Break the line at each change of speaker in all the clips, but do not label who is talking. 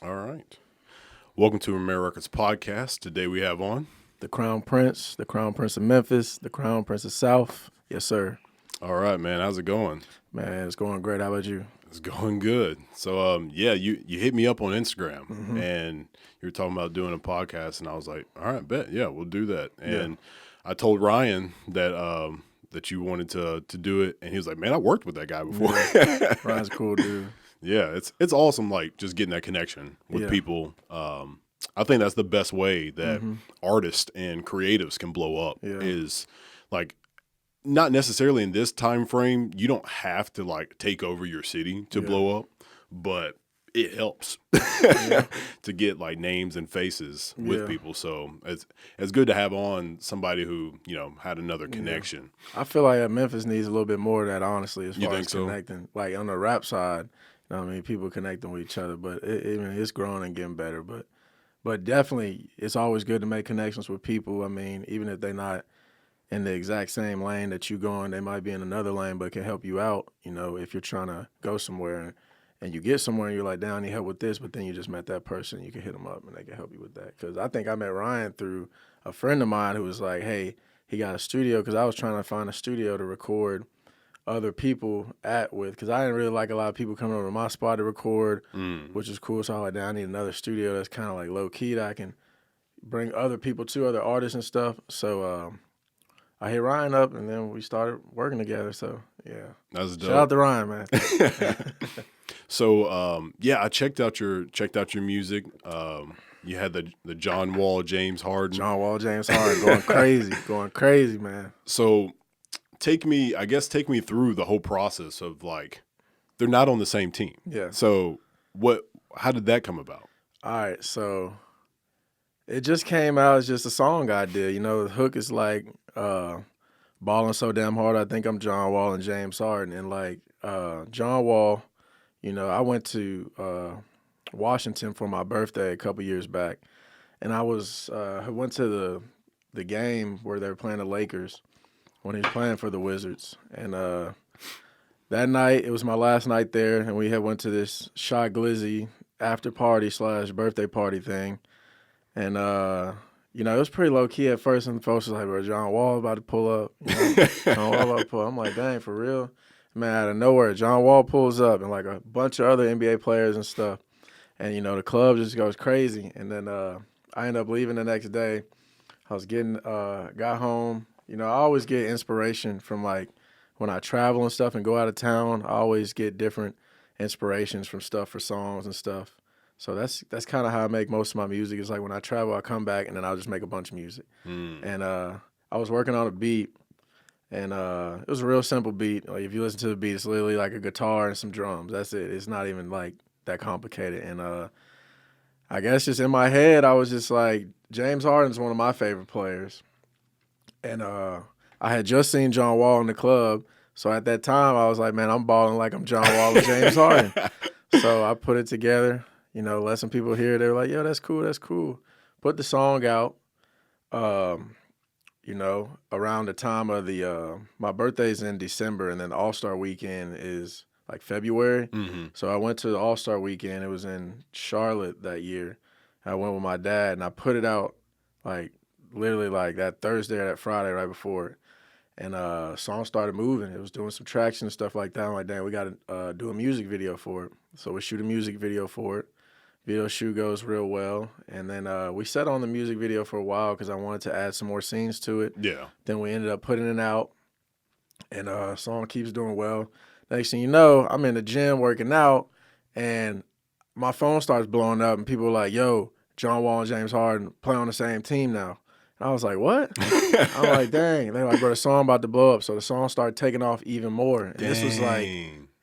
All right. Welcome to Romera Records Podcast. Today we have on.
The Crown Prince of Memphis, the Crown Prince of South. Yes, sir.
All right, man. How's it going?
Man, it's going great. How about you?
It's going good. So, you hit me up on Instagram and you were talking about doing a podcast, and I was like, all right, bet, yeah, we'll do that. And I told Ryan that you wanted to do it, and he was like, man, I worked with that guy before.
Ryan's a cool dude.
Yeah, it's awesome, like just getting that connection with people. I think that's the best way that artists and creatives can blow up is like not necessarily in this time frame. You don't have to like take over your city to blow up, but it helps to get like names and faces with people. So it's good to have on somebody who, had another connection.
I feel like Memphis needs a little bit more of that, honestly, as
You
far
think
as
so?
connecting. Like on the rap side, you know what I mean, people connecting with each other, but it's growing and getting better. But definitely, it's always good to make connections with people. I mean, even if they're not in the exact same lane that you going, they might be in another lane, but can help you out, if you're trying to go somewhere and you get somewhere and you're like, damn, I need help with this, but then you just met that person, you can hit them up and they can help you with that. Because I think I met Ryan through a friend of mine who was like, hey, he got a studio, because I was trying to find a studio to record other people with, because I didn't really like a lot of people coming over to my spot to record, which is cool. So I was like, damn, I need another studio that's kind of like low key that I can bring other people to, other artists and stuff. So I hit Ryan up, and then we started working together. So yeah,
That's dope.
shout out to Ryan, man.
So I checked out your music. You had the John Wall, James Harden.
John Wall, James Harden, going crazy, man.
So take me through the whole process of like they're not on the same team.
Yeah.
So how did that come about?
All right, so it just came out as just a song I did. The hook is like balling so damn hard, I think I'm John Wall and James Harden. And like John Wall, I went to Washington for my birthday a couple years back, and I went to the game where they were playing the Lakers when he was playing for the Wizards. And that night, it was my last night there, and we had went to this Shot Glizzy after party / birthday party thing. And, it was pretty low-key at first, and folks was like, bro, John Wall about to pull up. John Wall about to pull up. I'm like, dang, for real? Man, out of nowhere, John Wall pulls up, and like a bunch of other NBA players and stuff. And, the club just goes crazy. And then I ended up leaving the next day. I was got home. I always get inspiration from like when I travel and stuff and go out of town. I always get different inspirations from stuff for songs and stuff. So that's kind of how I make most of my music. Is like when I travel, I come back and then I'll just make a bunch of music. And I was working on a beat, and it was a real simple beat. Like if you listen to the beat, it's literally like a guitar and some drums. That's it. It's not even like that complicated. And I guess just in my head, I was just like, James Harden's one of my favorite players. And I had just seen John Wall in the club. So at that time, I was like, man, I'm balling like I'm John Wall and James Harden. So I put it together, let some people hear it. They were like, yo, that's cool. Put the song out, around the time of my birthday's in December, and then the All-Star Weekend is like February. So I went to the All-Star Weekend. It was in Charlotte that year. I went with my dad, and I put it out like literally like that Thursday or that Friday right before it. And song started moving. It was doing some traction and stuff like that. I'm like, damn, we got to do a music video for it. So we shoot a music video for it. Video shoot goes real well. And then we sat on the music video for a while because I wanted to add some more scenes to it.
Yeah.
Then we ended up putting it out, and song keeps doing well. Next thing you know, I'm in the gym working out, and my phone starts blowing up, and people are like, yo, John Wall and James Harden play on the same team now. And I was like, what? I'm like, dang. They're like, bro, the song about to blow up. So the song started taking off even more. And this was like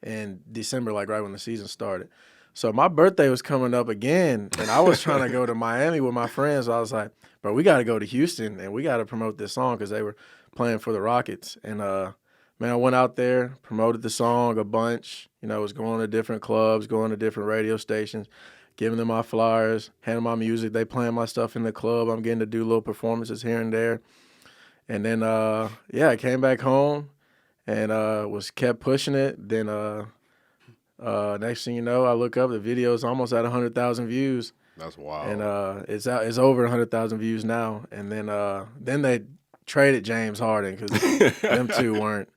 in December, like right when the season started. So my birthday was coming up again, and I was trying to go to Miami with my friends. So I was like, bro, we got to go to Houston, and we got to promote this song because they were playing for the Rockets. And, man, I went out there, promoted the song a bunch, was going to different clubs, going to different radio stations, giving them my flyers, handing my music. They playing my stuff in the club. I'm getting to do little performances here and there. And then, I came back home and kept pushing it. Then Next thing you know, I look up, the video's almost at 100,000 views.
That's wild.
And it's over 100,000 views now. And then they traded James Harden because them two weren't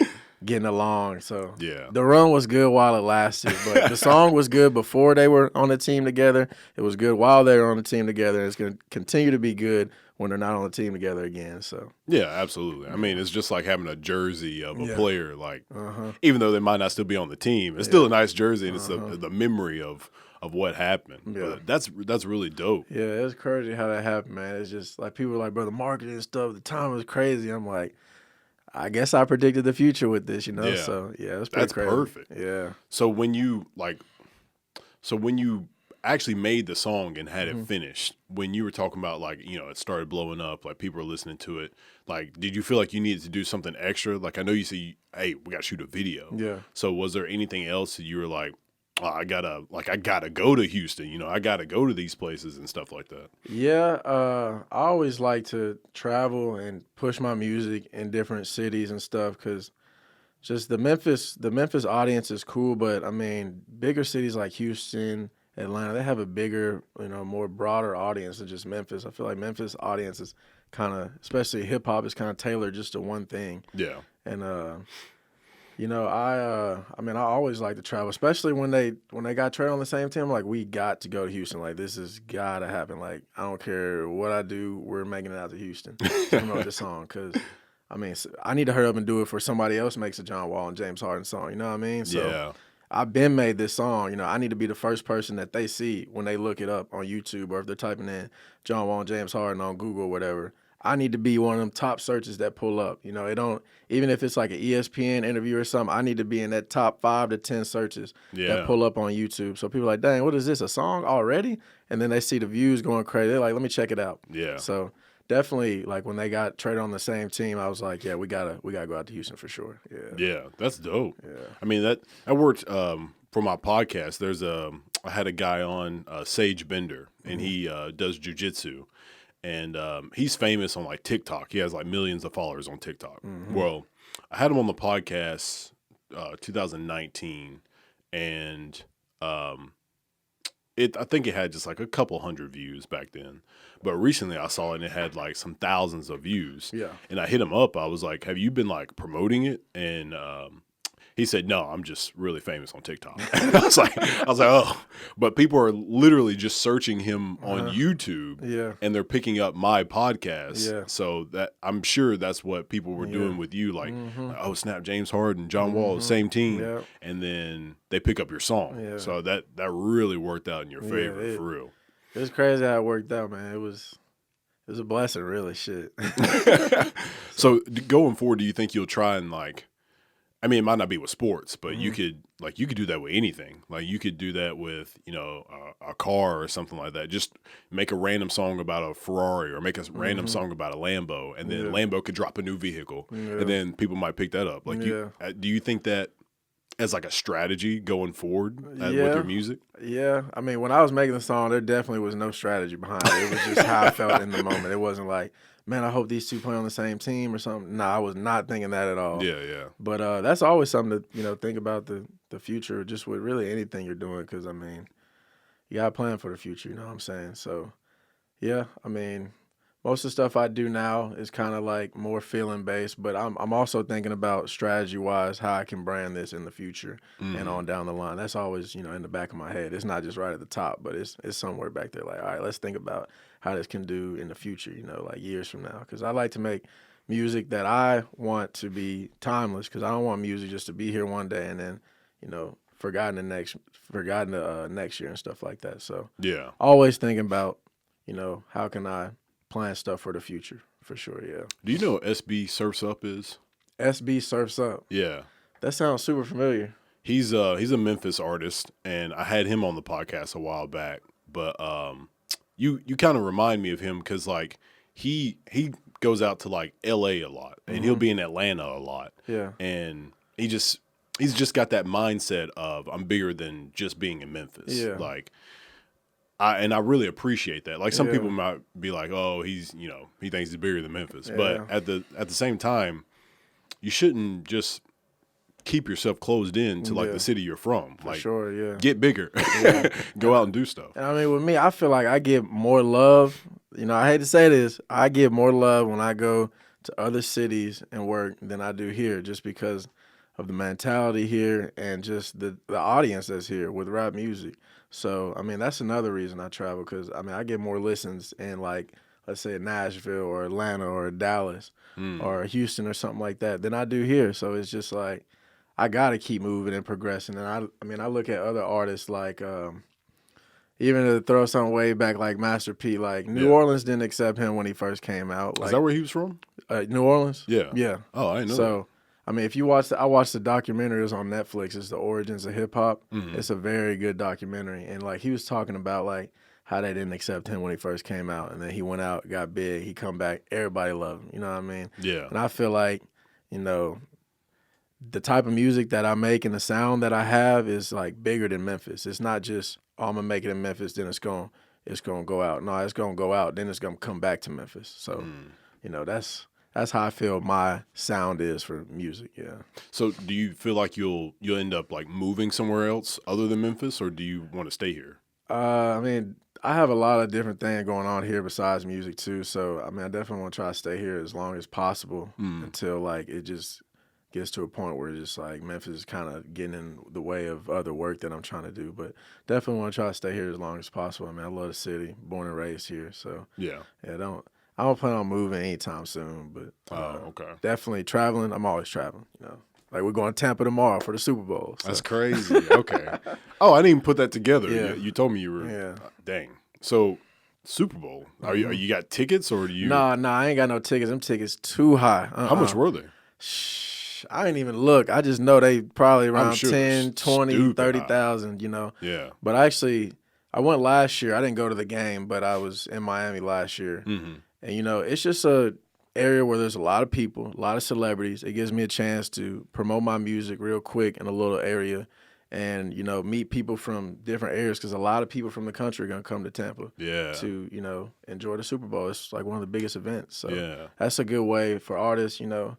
getting along. So
yeah,
the run was good while it lasted, but the song was good before they were on the team together. It was good while they were on the team together. And it's going to continue to be good when they're not on the team together again. So
yeah, absolutely. I mean, it's just like having a jersey of a player. Like, even though they might not still be on the team, it's still a nice jersey, and it's the memory of what happened. Yeah. But that's really dope.
Yeah, it's crazy how that happened, man. It's just like people are like, bro, the marketing and stuff, the time was crazy. I'm like, I guess I predicted the future with this, you know?
Yeah.
So, yeah, it's pretty crazy.
Perfect.
Yeah.
So when you actually made the song and had it finished, when you were talking about, like, you know, it started blowing up, like people were listening to it, like, did you feel like you needed to do something extra? Like, I know you say, hey, we got to shoot a video.
Yeah.
So was there anything else that you were like, oh, I gotta go to Houston, you know, I gotta go to these places and stuff like that?
Yeah, I always like to travel and push my music in different cities and stuff because just the Memphis audience is cool, but I mean, bigger cities like Houston, Atlanta, they have a bigger, you know, more broader audience than just Memphis. I feel like Memphis audience is kind of, especially hip hop, is kind of tailored just to one thing.
Yeah.
And you know, I mean, I always like to travel, especially when they got traded on the same team. Like, we got to go to Houston. Like, this has got to happen. Like, I don't care what I do, we're making it out to Houston to promote this song. Because, I mean, I need to hurry up and do it before somebody else makes a John Wall and James Harden song. You know what I mean? So,
yeah.
I've been made this song. You know, I need to be the first person that they see when they look it up on YouTube, or if they're typing in John Wall and James Harden on Google or whatever. I need to be one of them top searches that pull up. You know, it don't, even if it's like an ESPN interview or something, I need to be in that top 5 to 10 searches that pull up on YouTube. So people are like, dang, what is this, a song already? And then they see the views going crazy. They're like, let me check it out.
Yeah.
So definitely, like, when they got traded on the same team, I was like, yeah, we gotta go out to Houston for sure. Yeah.
Yeah, that's dope.
Yeah.
I mean, that worked for my podcast. I had a guy on, Sage Bender, and he does jujitsu. And he's famous on, like, TikTok. He has, like, millions of followers on TikTok. Well, I had him on the podcast 2019, and I think it had just, like, a couple hundred views back then. But recently I saw it, and it had, like, some thousands of views.
Yeah.
And I hit him up. I was like, have you been, like, promoting it? And he said, no, I'm just really famous on TikTok. I was like, oh. But people are literally just searching him on YouTube, and they're picking up my podcast.
Yeah.
So that, I'm sure that's what people were doing with you, like, oh, snap, James Harden, John Wall, same team.
Yeah.
And then they pick up your song. Yeah. So that really worked out in your favor, for real.
It was crazy how it worked out, man. It was a blessing, really, shit.
So going forward, do you think you'll try and, like, I mean, it might not be with sports, but you could do that with anything. Like, you could do that with, you know, a car or something like that. Just make a random song about a Ferrari, or make a random song about a Lambo, and then Lambo could drop a new vehicle, and then people might pick that up. Like, do you think that as, like, a strategy going forward with your music?
Yeah. I mean, when I was making the song, there definitely was no strategy behind it. It was just how I felt in the moment. It wasn't like, man, I hope these two play on the same team or something. Nah, I was not thinking that at all.
Yeah, yeah.
But that's always something to, you know, think about the future, just with really anything you're doing, because, I mean, you got to plan for the future, you know what I'm saying? So, yeah, I mean, most of the stuff I do now is kind of like more feeling based, but I'm also thinking about strategy wise how I can brand this in the future and on down the line. That's always, you know, in the back of my head. It's not just right at the top, but it's somewhere back there. Like, all right, let's think about how this can do in the future, you know, like years from now. Because I like to make music that I want to be timeless. Because I don't want music just to be here one day and then, you know, forgotten the next year and stuff like that. So
yeah,
always thinking about, you know, how can I plan stuff for the future, for sure, yeah.
Do you know what SB Surfs Up is?
SB Surfs Up?
Yeah.
That sounds super familiar.
He's a Memphis artist, and I had him on the podcast a while back. But you kind of remind me of him because, like, he goes out to, like, L.A. a lot, and he'll be in Atlanta a lot.
Yeah.
And he's just got that mindset of, I'm bigger than just being in Memphis.
Yeah.
Like, I really appreciate that. Like, some people might be like, oh, he's, you know, he thinks he's bigger than Memphis. Yeah. But at the same time, you shouldn't just keep yourself closed in to like the city you're from.
For
like,
sure, yeah.
Get bigger. Go out and do stuff.
And I mean, with me, I feel like I get more love. You know, I hate to say this, I get more love when I go to other cities and work than I do here, just because of the mentality here and just the audience that's here with rap music. So, I mean, that's another reason I travel, because, I mean, I get more listens in, like, let's say Nashville or Atlanta or Dallas or Houston or something like that than I do here. So it's just like I got to keep moving and progressing. And I mean, I look at other artists like even to throw something way back like Master P, like New Orleans didn't accept him when he first came out. Like,
is that where he was from?
New Orleans?
Yeah.
Yeah.
Oh, I didn't know
So,
that.
I mean, if you watch, I watched the documentary. It was on Netflix. It's The Origins of Hip Hop. It's a very good documentary. And like he was talking about like how they didn't accept him when he first came out, and then he went out, got big, he come back, everybody loved him. You know what I mean?
Yeah.
And I feel like, you know, the type of music that I make and the sound that I have is like bigger than Memphis. It's not just, oh, I'm gonna make it in Memphis, then it's gonna go out. No, it's gonna go out, then it's gonna come back to Memphis. So, you know, that's how I feel my sound is for music. Yeah.
So, do you feel like you'll end up like moving somewhere else other than Memphis, or do you want to stay here?
I mean, I have a lot of different things going on here besides music too. So, I mean, I definitely want to try to stay here as long as possible until like it just gets to a point where it's just like Memphis is kind of getting in the way of other work that I'm trying to do. But definitely want to try to stay here as long as possible. I mean, I love the city, born and raised here. So
yeah,
I don't plan on moving anytime soon. But
okay,
definitely traveling. I'm always traveling. You know. Like, we're going to Tampa tomorrow for the Super Bowl. So.
That's crazy. Okay. Oh, I didn't even put that together.
Yeah.
You told me you were.
Yeah.
Dang. So, Super Bowl. Are you got tickets, or do you?
Nah, I ain't got no tickets. Them tickets too high.
How much were they?
I didn't even look. I just know they probably around
sure
10, 20, 30,000, you know.
Yeah.
But I went last year. I didn't go to the game, but I was in Miami last year. And, you know, it's just a area where there's a lot of people, a lot of celebrities. It gives me a chance to promote my music real quick in a little area and, you know, meet people from different areas, because a lot of people from the country are going to come to Tampa to, you know, enjoy the Super Bowl. It's like one of the biggest events. So that's a good way for artists, you know.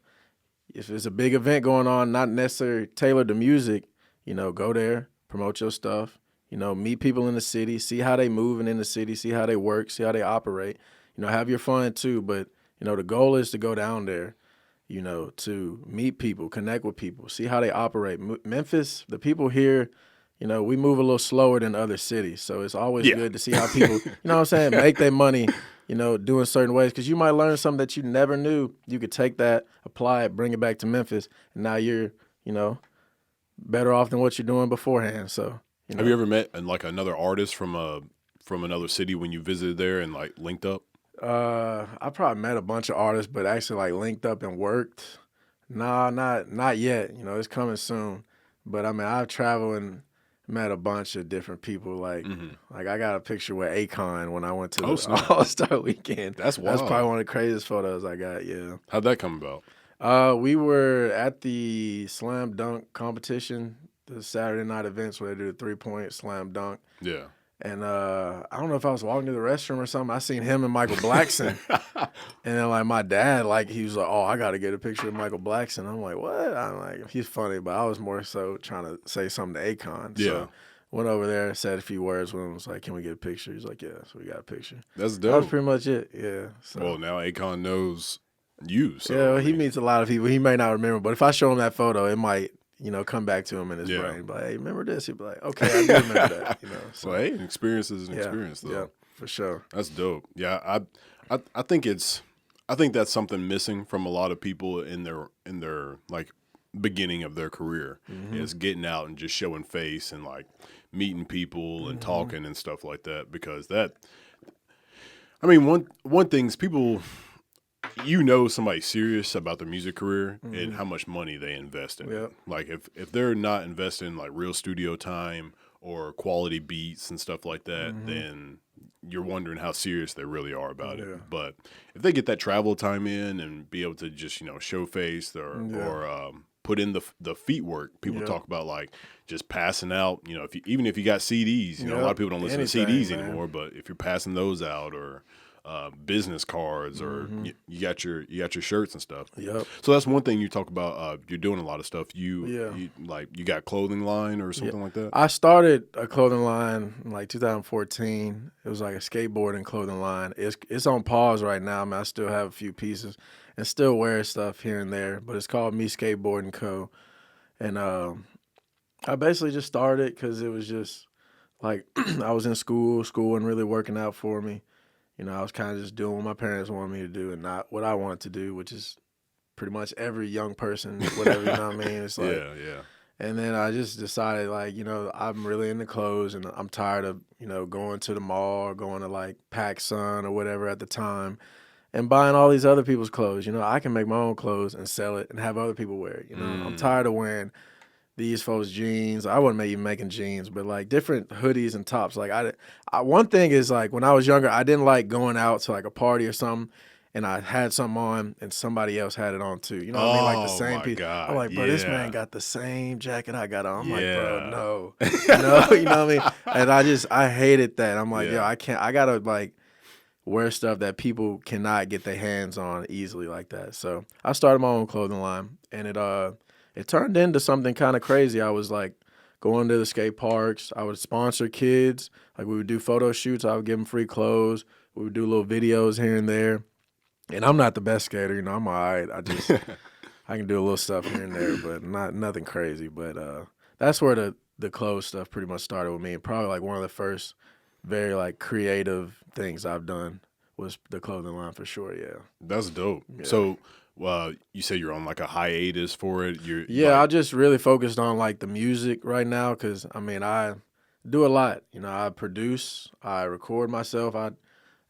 If it's a big event going on, not necessarily tailored to music, you know, go there, promote your stuff, you know, meet people in the city, see how they moving in the city, see how they work, see how they operate, you know, have your fun too. But, you know, the goal is to go down there, you know, to meet people, connect with people, see how they operate. Memphis, the people here, you know, we move a little slower than other cities. So it's always good to see how people, you know what I'm saying, make their money, you know, doing certain ways. Because you might learn something that you never knew. You could take that, apply it, bring it back to Memphis, and now you're, you know, better off than what you're doing beforehand. So, you know.
Have you ever met like another artist from another city when you visited there and like linked up?
I probably met a bunch of artists, but actually like linked up and worked. Nah, not yet. You know, it's coming soon. But I mean, I've traveled and met a bunch of different people. Like I got a picture with Akon when I went to the All-Star Weekend.
That's wild.
That's probably one of the craziest photos I got. Yeah.
How'd that come about?
We were at the slam dunk competition, the Saturday night events where they do the 3-point slam dunk.
Yeah.
And I don't know if I was walking to the restroom or something. I seen him and Michael Blackson. And then, like, my dad, like, he was like, oh, I got to get a picture of Michael Blackson. I'm like, what? I'm like, he's funny, but I was more so trying to say something to Akon.
Yeah.
So went over there, said a few words with him. Was like, can we get a picture? He's like, yeah. So we got a picture.
That's dope.
That was pretty much it. Yeah. So.
Well, now Akon knows you. So,
yeah, well, he meets a lot of people. He may not remember, but if I show him that photo, it might, you know, come back to him in his brain. But hey, remember this? He'd be like, okay, I do remember that. You know. So,
well, hey, an experience is an experience, though.
Yeah, for sure.
That's dope. Yeah, I think that's something missing from a lot of people in their like beginning of their career is getting out and just showing face and like meeting people and talking and stuff like that. Because that, I mean, one thing's people. You know somebody's serious about their music career and how much money they invest in it. Like if they're not investing in like real studio time or quality beats and stuff like that, then you're wondering how serious they really are about it. But if they get that travel time in and be able to just, you know, show face or put in the feet work, people talk about like just passing out, you know, even if you got CDs, you know, a lot of people don't listen to CDs anymore, but if you're passing those out or business cards or you got your shirts and stuff.
Yep.
So that's one thing you talk about. You're doing a lot of stuff. You got clothing line or something like that.
I started a clothing line in like 2014. It was like a skateboarding clothing line. It's on pause right now. I mean, I still have a few pieces and still wear stuff here and there, but it's called Skateboarding Co. And I basically just started because it was just like I was in school. School wasn't really working out for me. You know, I was kind of just doing what my parents wanted me to do and not what I wanted to do, which is pretty much every young person, whatever, you know what I mean? It's like,
yeah.
And then I just decided, like, I'm really into clothes and I'm tired of, going to the mall or going to like PacSun or whatever at the time and buying all these other people's clothes. I can make my own clothes and sell it and have other people wear it. I'm tired of wearing these folks' jeans. I wasn't even making jeans, but like different hoodies and tops. Like one thing is like when I was younger, I didn't like going out to like a party or something and I had something on and somebody else had it on too. You know what I mean? Like the same people. I'm like, bro, this man got the same jacket I got on. I'm like, bro, no. You know what I mean? And I hated that. I'm like, yo, I gotta like wear stuff that people cannot get their hands on easily like that. So I started my own clothing line and it turned into something kind of crazy. I was like going to the skate parks. I would sponsor kids. Like we would do photo shoots. I would give them free clothes. We would do little videos here and there. And I'm not the best skater. I'm all right. I can do a little stuff here and there, but nothing crazy. But that's where the clothes stuff pretty much started with me. Probably like one of the first very like creative things I've done was the clothing line for sure. Yeah.
That's dope. Yeah. So you say you're on like a hiatus for it.
I just really focused on like the music right now because I mean I do a lot. I produce, I record myself,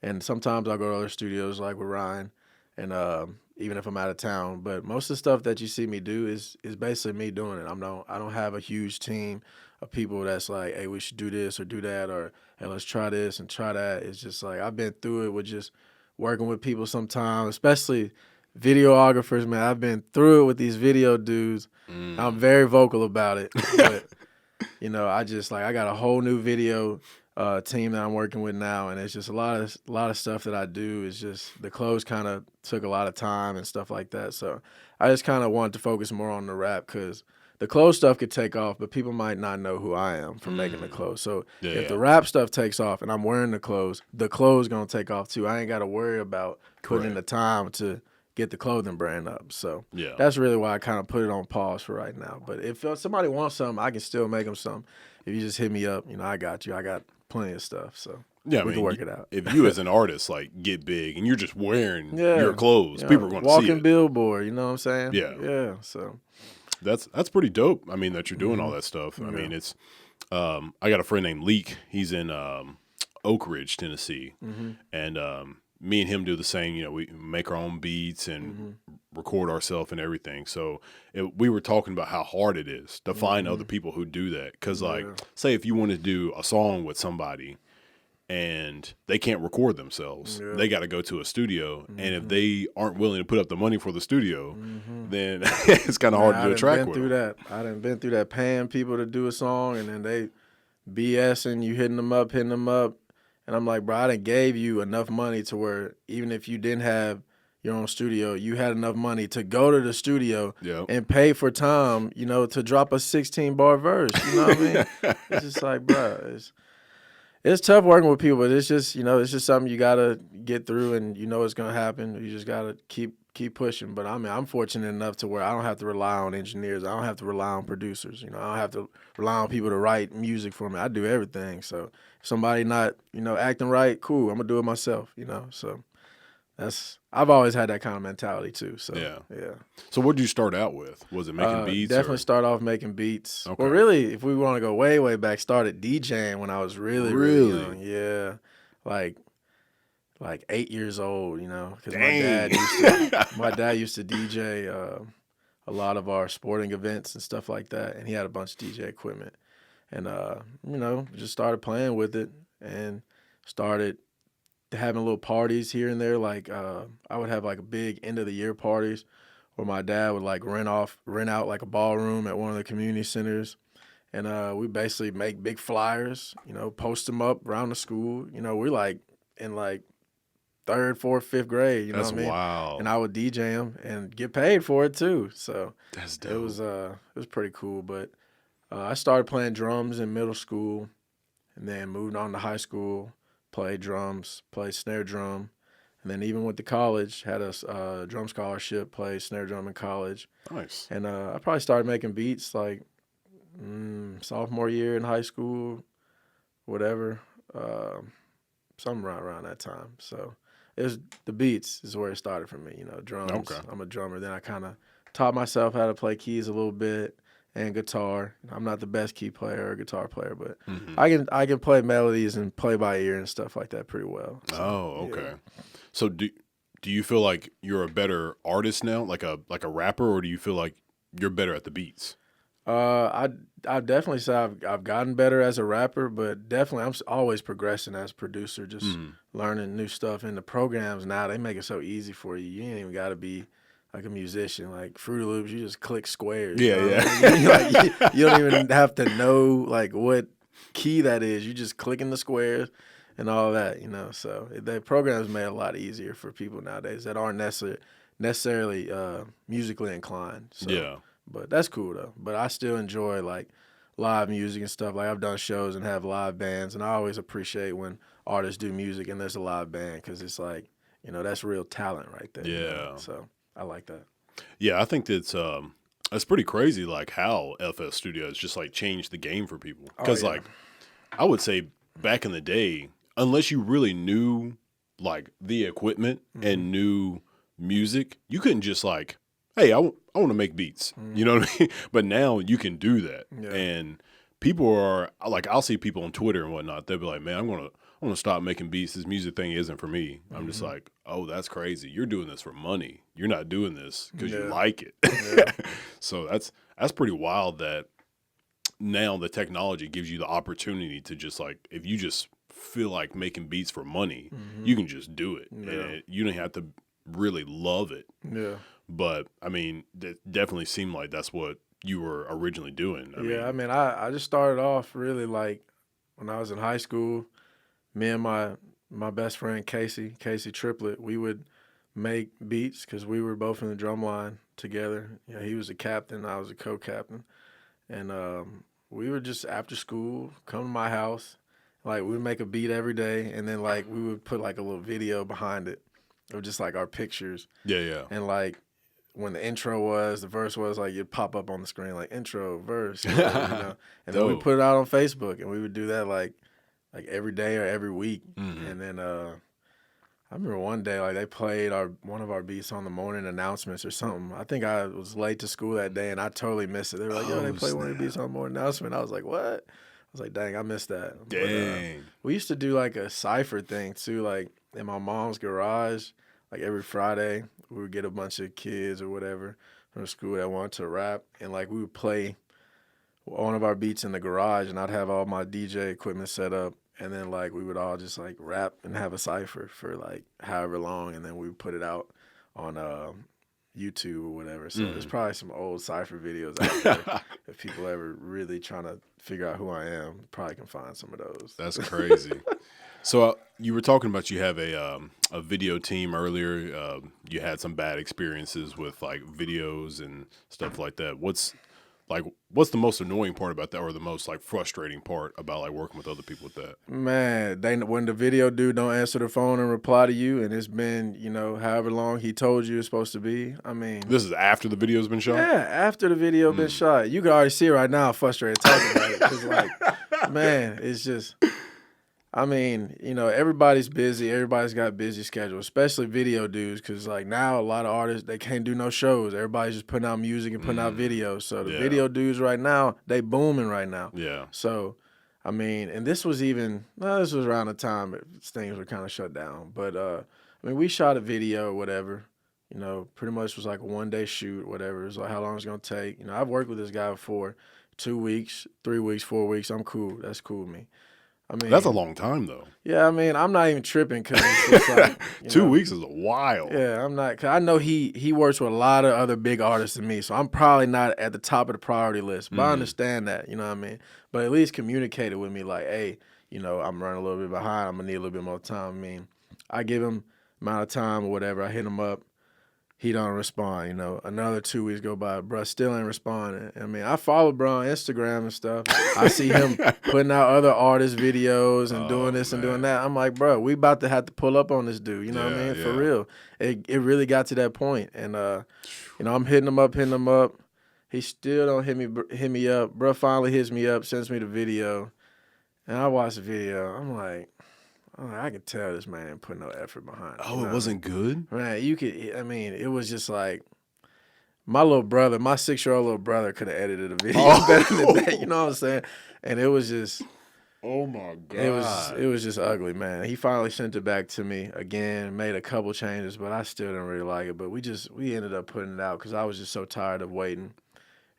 and sometimes I go to other studios like with Ryan, and even if I'm out of town. But most of the stuff that you see me do is basically me doing it. I don't have a huge team of people that's like, hey, we should do this or do that, or hey, let's try this and try that. It's just like I've been through it with just working with people sometimes, especially videographers, man. I've been through it with these video dudes. I'm very vocal about it. But, I got a whole new video team that I'm working with now, and it's just a lot of stuff that I do. It's just the clothes kind of took a lot of time and stuff like that. So I just kind of wanted to focus more on the rap because the clothes stuff could take off, but people might not know who I am from making the clothes. So if the rap stuff takes off and I'm wearing the clothes going to take off too. I ain't got to worry about putting in the time to get the clothing brand up. So that's really why I kind of put it on pause for right now. But if somebody wants something, I can still make them something. If you just hit me up, I got you. I got plenty of stuff. So we can work it out.
If you as an artist like get big and you're just wearing your clothes, people are going to see it.
Walking billboard, you know what I'm saying?
Yeah.
Yeah. So
that's pretty dope. I mean, that you're doing all that stuff. I mean, it's I got a friend named Leek. He's in Oak Ridge, Tennessee, and me and him do the same. We make our own beats and record ourselves and everything. So we were talking about how hard it is to find other people who do that. Because, like, say if you want to do a song with somebody and they can't record themselves, they got to go to a studio. And if they aren't willing to put up the money for the studio, then it's kind of hard to do a track with them.
I done been through that, paying people to do a song, and then they BSing, you hitting them up. And I'm like, bro, I done gave you enough money to where even if you didn't have your own studio, you had enough money to go to the studio and pay for time, to drop a 16-bar verse. You know what I mean? It's just like, bro, it's tough working with people, but it's just, it's just something you got to get through and it's going to happen. You just got to keep pushing. But I mean, I'm fortunate enough to where I don't have to rely on engineers. I don't have to rely on producers. I don't have to rely on people to write music for me. I do everything. So if somebody not, acting right, cool, I'm going to do it myself, So I've always had that kind of mentality too. So yeah.
So what did you start out with? Was it making beats?
Definitely start off making beats. Okay. Well, really, if we want to go way, way back, started DJing when I was really young. Yeah. Like 8 years old, because my dad used to DJ a lot of our sporting events and stuff like that, and he had a bunch of DJ equipment, and just started playing with it and started having little parties here and there. Like I would have like a big end of the year parties where my dad would like rent out like a ballroom at one of the community centers, and we basically make big flyers, post them up around the school. We're like in like 3rd, 4th, 5th grade. You know
That's
what I mean?
wild.
And I would DJ them and get paid for it too. So
That's dope.
it was pretty cool. But I started playing drums in middle school, and then moved on to high school. Played drums, played snare drum, and then even went to college. Had a drum scholarship. Played snare drum in college.
Nice.
And I probably started making beats like sophomore year in high school, whatever. Something around that time. So it was the beats is where it started for me. You know, drums.
Okay.
I'm a drummer. Then I kind of taught myself how to play keys a little bit and guitar. I'm not the best key player or guitar player, but I can play melodies and play by ear and stuff like that pretty well. So,
okay.
Yeah.
So do you feel like you're a better artist now, like a rapper, or do you feel like you're better at the beats?
I definitely say I've gotten better as a rapper, but definitely I'm always progressing as a producer, just learning new stuff. And the programs now, they make it so easy for you. You ain't even got to be like a musician. Like Fruity Loops, you just click squares.
Yeah,
you know
yeah.
I mean? you don't even have to know like what key that is. You just clicking the squares and all that, you know. So the programs made it a lot easier for people nowadays that aren't necessarily musically inclined. So.
Yeah.
But that's cool though. But I still enjoy like live music and stuff. Like I've done shows and have live bands, and I always appreciate when artists do music and there's a live band because it's like, you know, that's real talent right there.
Yeah.
You know? So I like that.
Yeah, I think that's pretty crazy, like how FS Studios just like changed the game for people. Because like I would say back in the day, unless you really knew like the equipment and knew music, you couldn't just like, hey, I want to make beats. You know what I mean? But now you can do that.
Yeah.
And people are like, I'll see people on Twitter and whatnot. They'll be like, man, I want to stop making beats. This music thing isn't for me. I'm just like, oh, that's crazy. You're doing this for money. You're not doing this because you like it.
Yeah.
So that's pretty wild that now the technology gives you the opportunity to just like, if you just feel like making beats for money, you can just do it.
Yeah.
And you don't have to really love it.
Yeah.
But I mean, it definitely seemed like that's what you were originally doing.
I mean, I just started off really like when I was in high school. Me and my best friend Casey Triplett, we would make beats because we were both in the drum line together. You know, he was a captain, I was a co-captain, and we would just after school come to my house. Like we'd make a beat every day, and then like we would put like a little video behind it of just like our pictures.
Yeah.
And like when the intro was, the verse was like you'd pop up on the screen like intro, verse, you know. And then we put it out on Facebook, and we would do that like every day or every week. And then I remember one day like they played one of our beats on the morning announcements or something. I think I was late to school that day and I totally missed it. They were like, yo, they played one of your beats on the morning announcement. I was like, what? I was like, dang, I missed that.
Dang.
But, we used to do like a cypher thing too, like in my mom's garage. Like every Friday, we would get a bunch of kids or whatever from school that wanted to rap, and like we would play one of our beats in the garage, and I'd have all my DJ equipment set up, and then like we would all just like rap and have a cypher for like however long, and then we would put it out on YouTube or whatever. So there's probably some old cypher videos out there if people ever really trying to figure out who I am, probably can find some of those.
That's crazy. So you were talking about you have a video team earlier. You had some bad experiences with like videos and stuff like that. What's the most annoying part about that, or the most like frustrating part about like working with other people with that?
Man, when the video dude don't answer the phone and reply to you, and it's been, you know, however long he told you it's supposed to be. I mean,
This is after the video's been shot?
yeah, after the video been shot. You can already see right now I'm frustrated talking about it. 'Cause like, man, it's just, I mean, you know, everybody's busy. Everybody's got busy schedules, especially video dudes, because like now a lot of artists, they can't do no shows. Everybody's just putting out music and putting out videos. So the video dudes right now, they booming right now.
Yeah.
So, I mean, and this was around the time things were kind of shut down. But, I mean, we shot a video or whatever, you know, pretty much was like a one-day shoot or whatever. It was like how long it's going to take. You know, I've worked with this guy for 2 weeks, 3 weeks, 4 weeks. I'm cool. That's cool with me. I mean,
that's a long time though.
Yeah, I mean, I'm not even tripping because it's just like,
2 weeks is a while.
Yeah, I'm not. Cause I know he works with a lot of other big artists than me, so I'm probably not at the top of the priority list. But I understand that, you know what I mean. But at least communicate it with me, like, hey, you know, I'm running a little bit behind. I'm gonna need a little bit more time. I mean, I give him amount of time or whatever. I hit him up. He don't respond, you know. Another 2 weeks go by, bro, still ain't responding. I mean, I follow bro on Instagram and stuff. I see him putting out other artist videos and doing this and doing that. I'm like, bro, we about to have to pull up on this dude. You know what I mean? For real. It really got to that point. And, you know, I'm hitting him up. He still don't hit me up. Bro finally hits me up, sends me the video. And I watch the video. I'm like, I can tell this man ain't putting no effort behind it.
Oh, it wasn't good?
Man, it was just like my little brother, my 6-year-old little brother could have edited a video better than that. You know what I'm saying? And it was just,
oh my God.
It was just ugly, man. He finally sent it back to me again, made a couple changes, but I still didn't really like it. But we ended up putting it out because I was just so tired of waiting.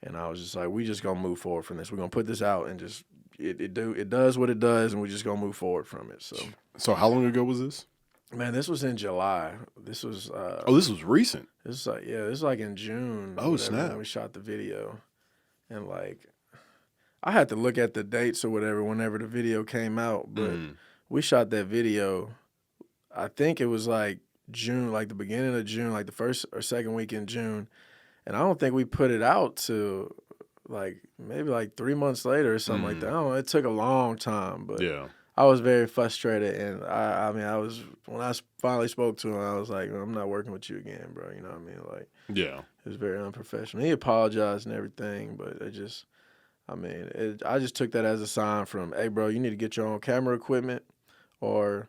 And I was just like, we just gonna move forward from this. We're gonna put this out and just it does what it does, and we just gonna move forward from it.
So how long ago was this?
Man, this was in July. This was
this was recent.
This is like in June.
Oh, snap.
When we shot the video. And like I had to look at the dates or whatever whenever the video came out, but we shot that video, I think it was like June, like the beginning of June, like the first or second week in June. And I don't think we put it out to like maybe like 3 months later or something like that. I don't know. It took a long time, but I was very frustrated. And I mean, when I finally spoke to him, I was like, I'm not working with you again, bro. You know what I mean? Like, it was very unprofessional. He apologized and everything, but I just took that as a sign from, hey, bro, you need to get your own camera equipment, or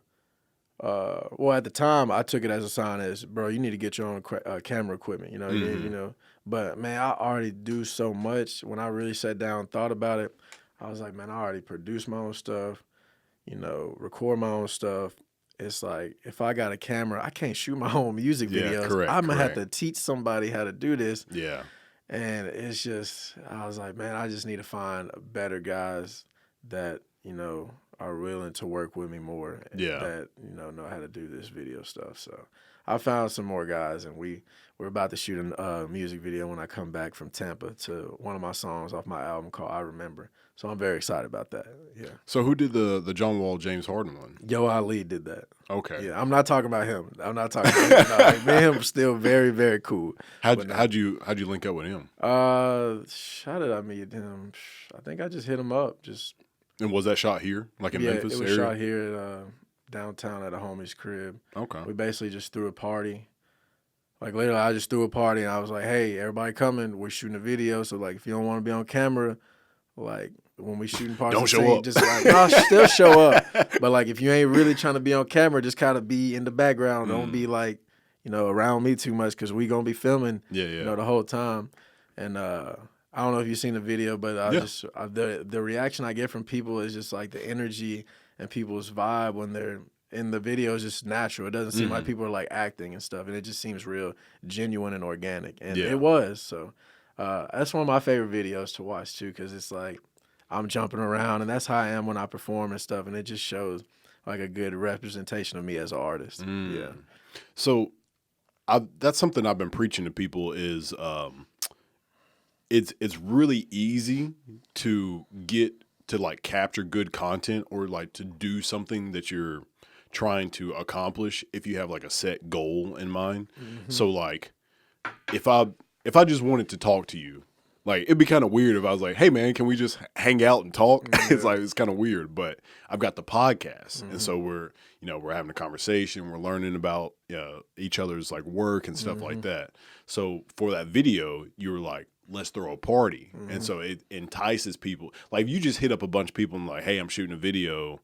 well, at the time, I took it as a sign as, bro, you need to get your own camera equipment, you know, you know. But, man, I already do so much. When I really sat down and thought about it, I was like, man, I already produce my own stuff, you know, record my own stuff. It's like, if I got a camera, I can't shoot my own music videos. I'm going to have to teach somebody how to do this.
Yeah.
And it's just, I was like, man, I just need to find better guys that, you know, are willing to work with me more. That, you know how to do this video stuff. So I found some more guys, and we're about to shoot a music video when I come back from Tampa to one of my songs off my album called I Remember. So I'm very excited about that. Yeah.
So who did the John Wall, James Harden one?
Yo Ali did that.
Okay.
Yeah, I'm not talking about him. I'm not talking about him. No, like, me and him still very, very cool.
How'd you link up with him?
How did I meet him? I think I just hit him up.
And was that shot here, like in Memphis
it was
area?
shot here at downtown at a homie's crib.
Okay.
We basically just threw a party. Like, literally, I just threw a party, and I was like, hey, everybody coming. We're shooting a video, so, like, if you don't want to be on camera, like, when we shooting parties,
don't show up.
Just like, no, still show up. But, like, if you ain't really trying to be on camera, just kind of be in the background. Don't be, like, you know, around me too much, because we going to be filming, you know, the whole time. And I don't know if you've seen the video, but the reaction I get from people is just, like, the energy and people's vibe when they're in the video is just natural. It doesn't seem like people are, like, acting and stuff, and it just seems real genuine and organic. And it was. So that's one of my favorite videos to watch, too, because it's, like, I'm jumping around, and that's how I am when I perform and stuff, and it just shows, like, a good representation of me as an artist. Yeah.
So that's something I've been preaching to people is it's really easy to get to, like, capture good content or, like, to do something that you're trying to accomplish if you have, like, a set goal in mind. So, like, if I just wanted to talk to you, like, it'd be kind of weird if I was like, hey, man, can we just hang out and talk? It's kind of weird, but I've got the podcast. And so we're having a conversation. We're learning about each other's, like, work and stuff like that. So for that video, you were like, let's throw a party. And so it entices people. Like, if you just hit up a bunch of people and like, hey, I'm shooting a video.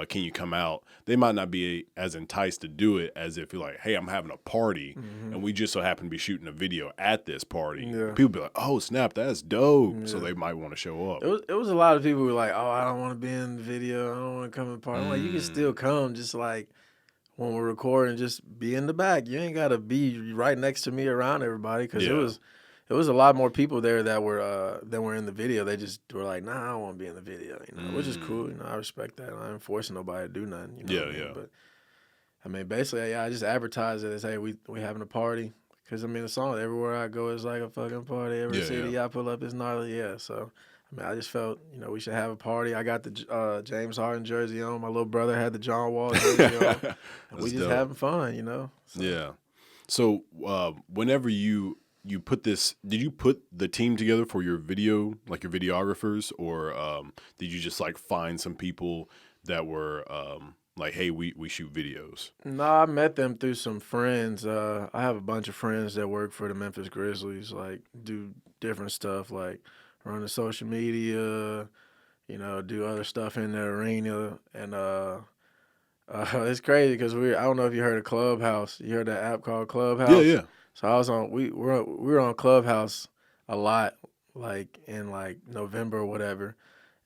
Can you come out? They might not be as enticed to do it as if you're like, hey, I'm having a party and we just so happen to be shooting a video at this party. People be like, oh, snap, that's dope. So they might want to show up.
It was a lot of people who were like, oh, I don't want to be in the video. I don't want to come to the party. I'm like, you can still come, just like when we're recording, just be in the back. You ain't got to be right next to me around everybody, because it was a lot more people there that were in the video. They just were like, nah, I don't want to be in the video, you know, which is cool. You know, I respect that. I ain't forcing nobody to do nothing. You know what I mean? But I mean, basically, I just advertise it as, hey, we having a party. Because, I mean, the song, everywhere I go is like a fucking party. Every city I pull up is gnarly. Yeah, so I mean, I just felt, we should have a party. I got the James Harden jersey on. My little brother had the John Wall jersey on. And we just having fun, So.
Yeah. So whenever you put this, did you put the team together for your video, like your videographers, or did you just like find some people that were like, hey, we shoot videos?
No, I met them through some friends. I have a bunch of friends that work for the Memphis Grizzlies, like do different stuff, like run the social media, do other stuff in the arena. And it's crazy because I don't know if you heard of Clubhouse. You heard that app called Clubhouse?
Yeah.
So I was we were on Clubhouse a lot, like in like November or whatever.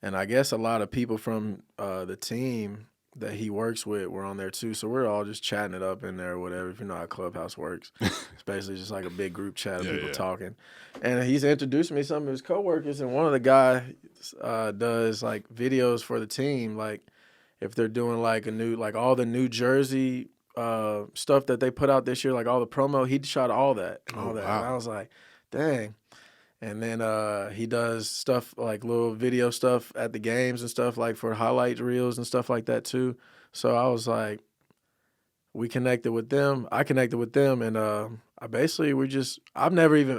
And I guess a lot of people from the team that he works with were on there too. So we're all just chatting it up in there or whatever, if you know how Clubhouse works. It's basically just like a big group chat of people talking. And he's introduced me to some of his coworkers, and one of the guys does like videos for the team, like if they're doing like all the New Jersey stuff that they put out this year, like all the promo, he shot all that and all that. Wow. And I was like, dang. And then he does stuff like little video stuff at the games and stuff like for highlight reels and stuff like that too. So I was like, we connected with them. I connected with them, and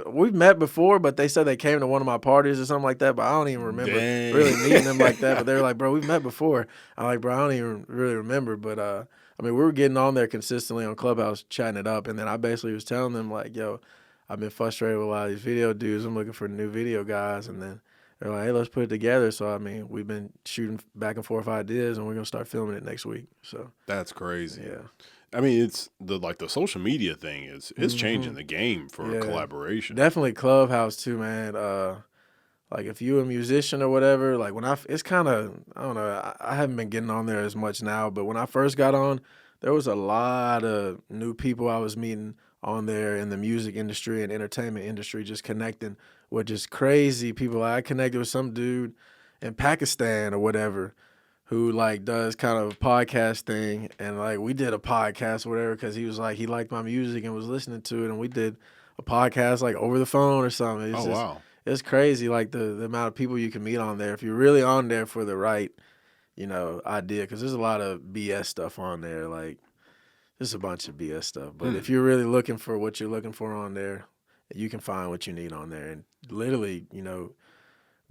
we've met before, but they said they came to one of my parties or something like that, but I don't even remember really meeting them like that. But they were like, bro, we've met before. I'm like, bro, I don't even really remember. But we were getting on there consistently on Clubhouse, chatting it up, and then I basically was telling them like, yo, I've been frustrated with a lot of these video dudes. I'm looking for new video guys. And then they're like, hey, let's put it together. So, we've been shooting back and forth ideas, and we're going to start filming it next week. So
that's crazy.
Yeah.
It's the social media thing is changing the game for collaboration.
Definitely Clubhouse too, man. Like if you're a musician or whatever, like it's kind of, I don't know, I haven't been getting on there as much now, but when I first got on, there was a lot of new people I was meeting on there in the music industry and entertainment industry, just connecting with just crazy people. I connected with some dude in Pakistan or whatever who like does kind of a podcast thing, and like we did a podcast or whatever because he was like, he liked my music and was listening to it, and we did a podcast like over the phone or something. It's
wow.
It's crazy, like the amount of people you can meet on there if you're really on there for the right, idea, because there's a lot of BS stuff on there, like there's a bunch of BS stuff. But if you're really looking for what you're looking for on there, you can find what you need on there and literally,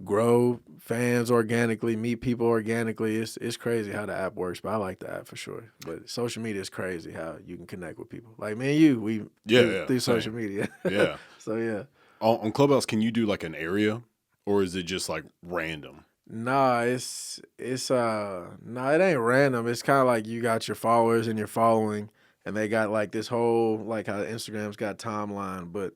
grow fans organically, meet people organically. It's crazy how the app works, but I like the app for sure. But social media is crazy how you can connect with people. Like me and you, we through social media.
Yeah.
So yeah.
On Clubhouse, can you do like an area, or is it just like random?
Nah, it ain't random. It's kind of like you got your followers and your following, and they got like this whole, like how Instagram's got timeline, but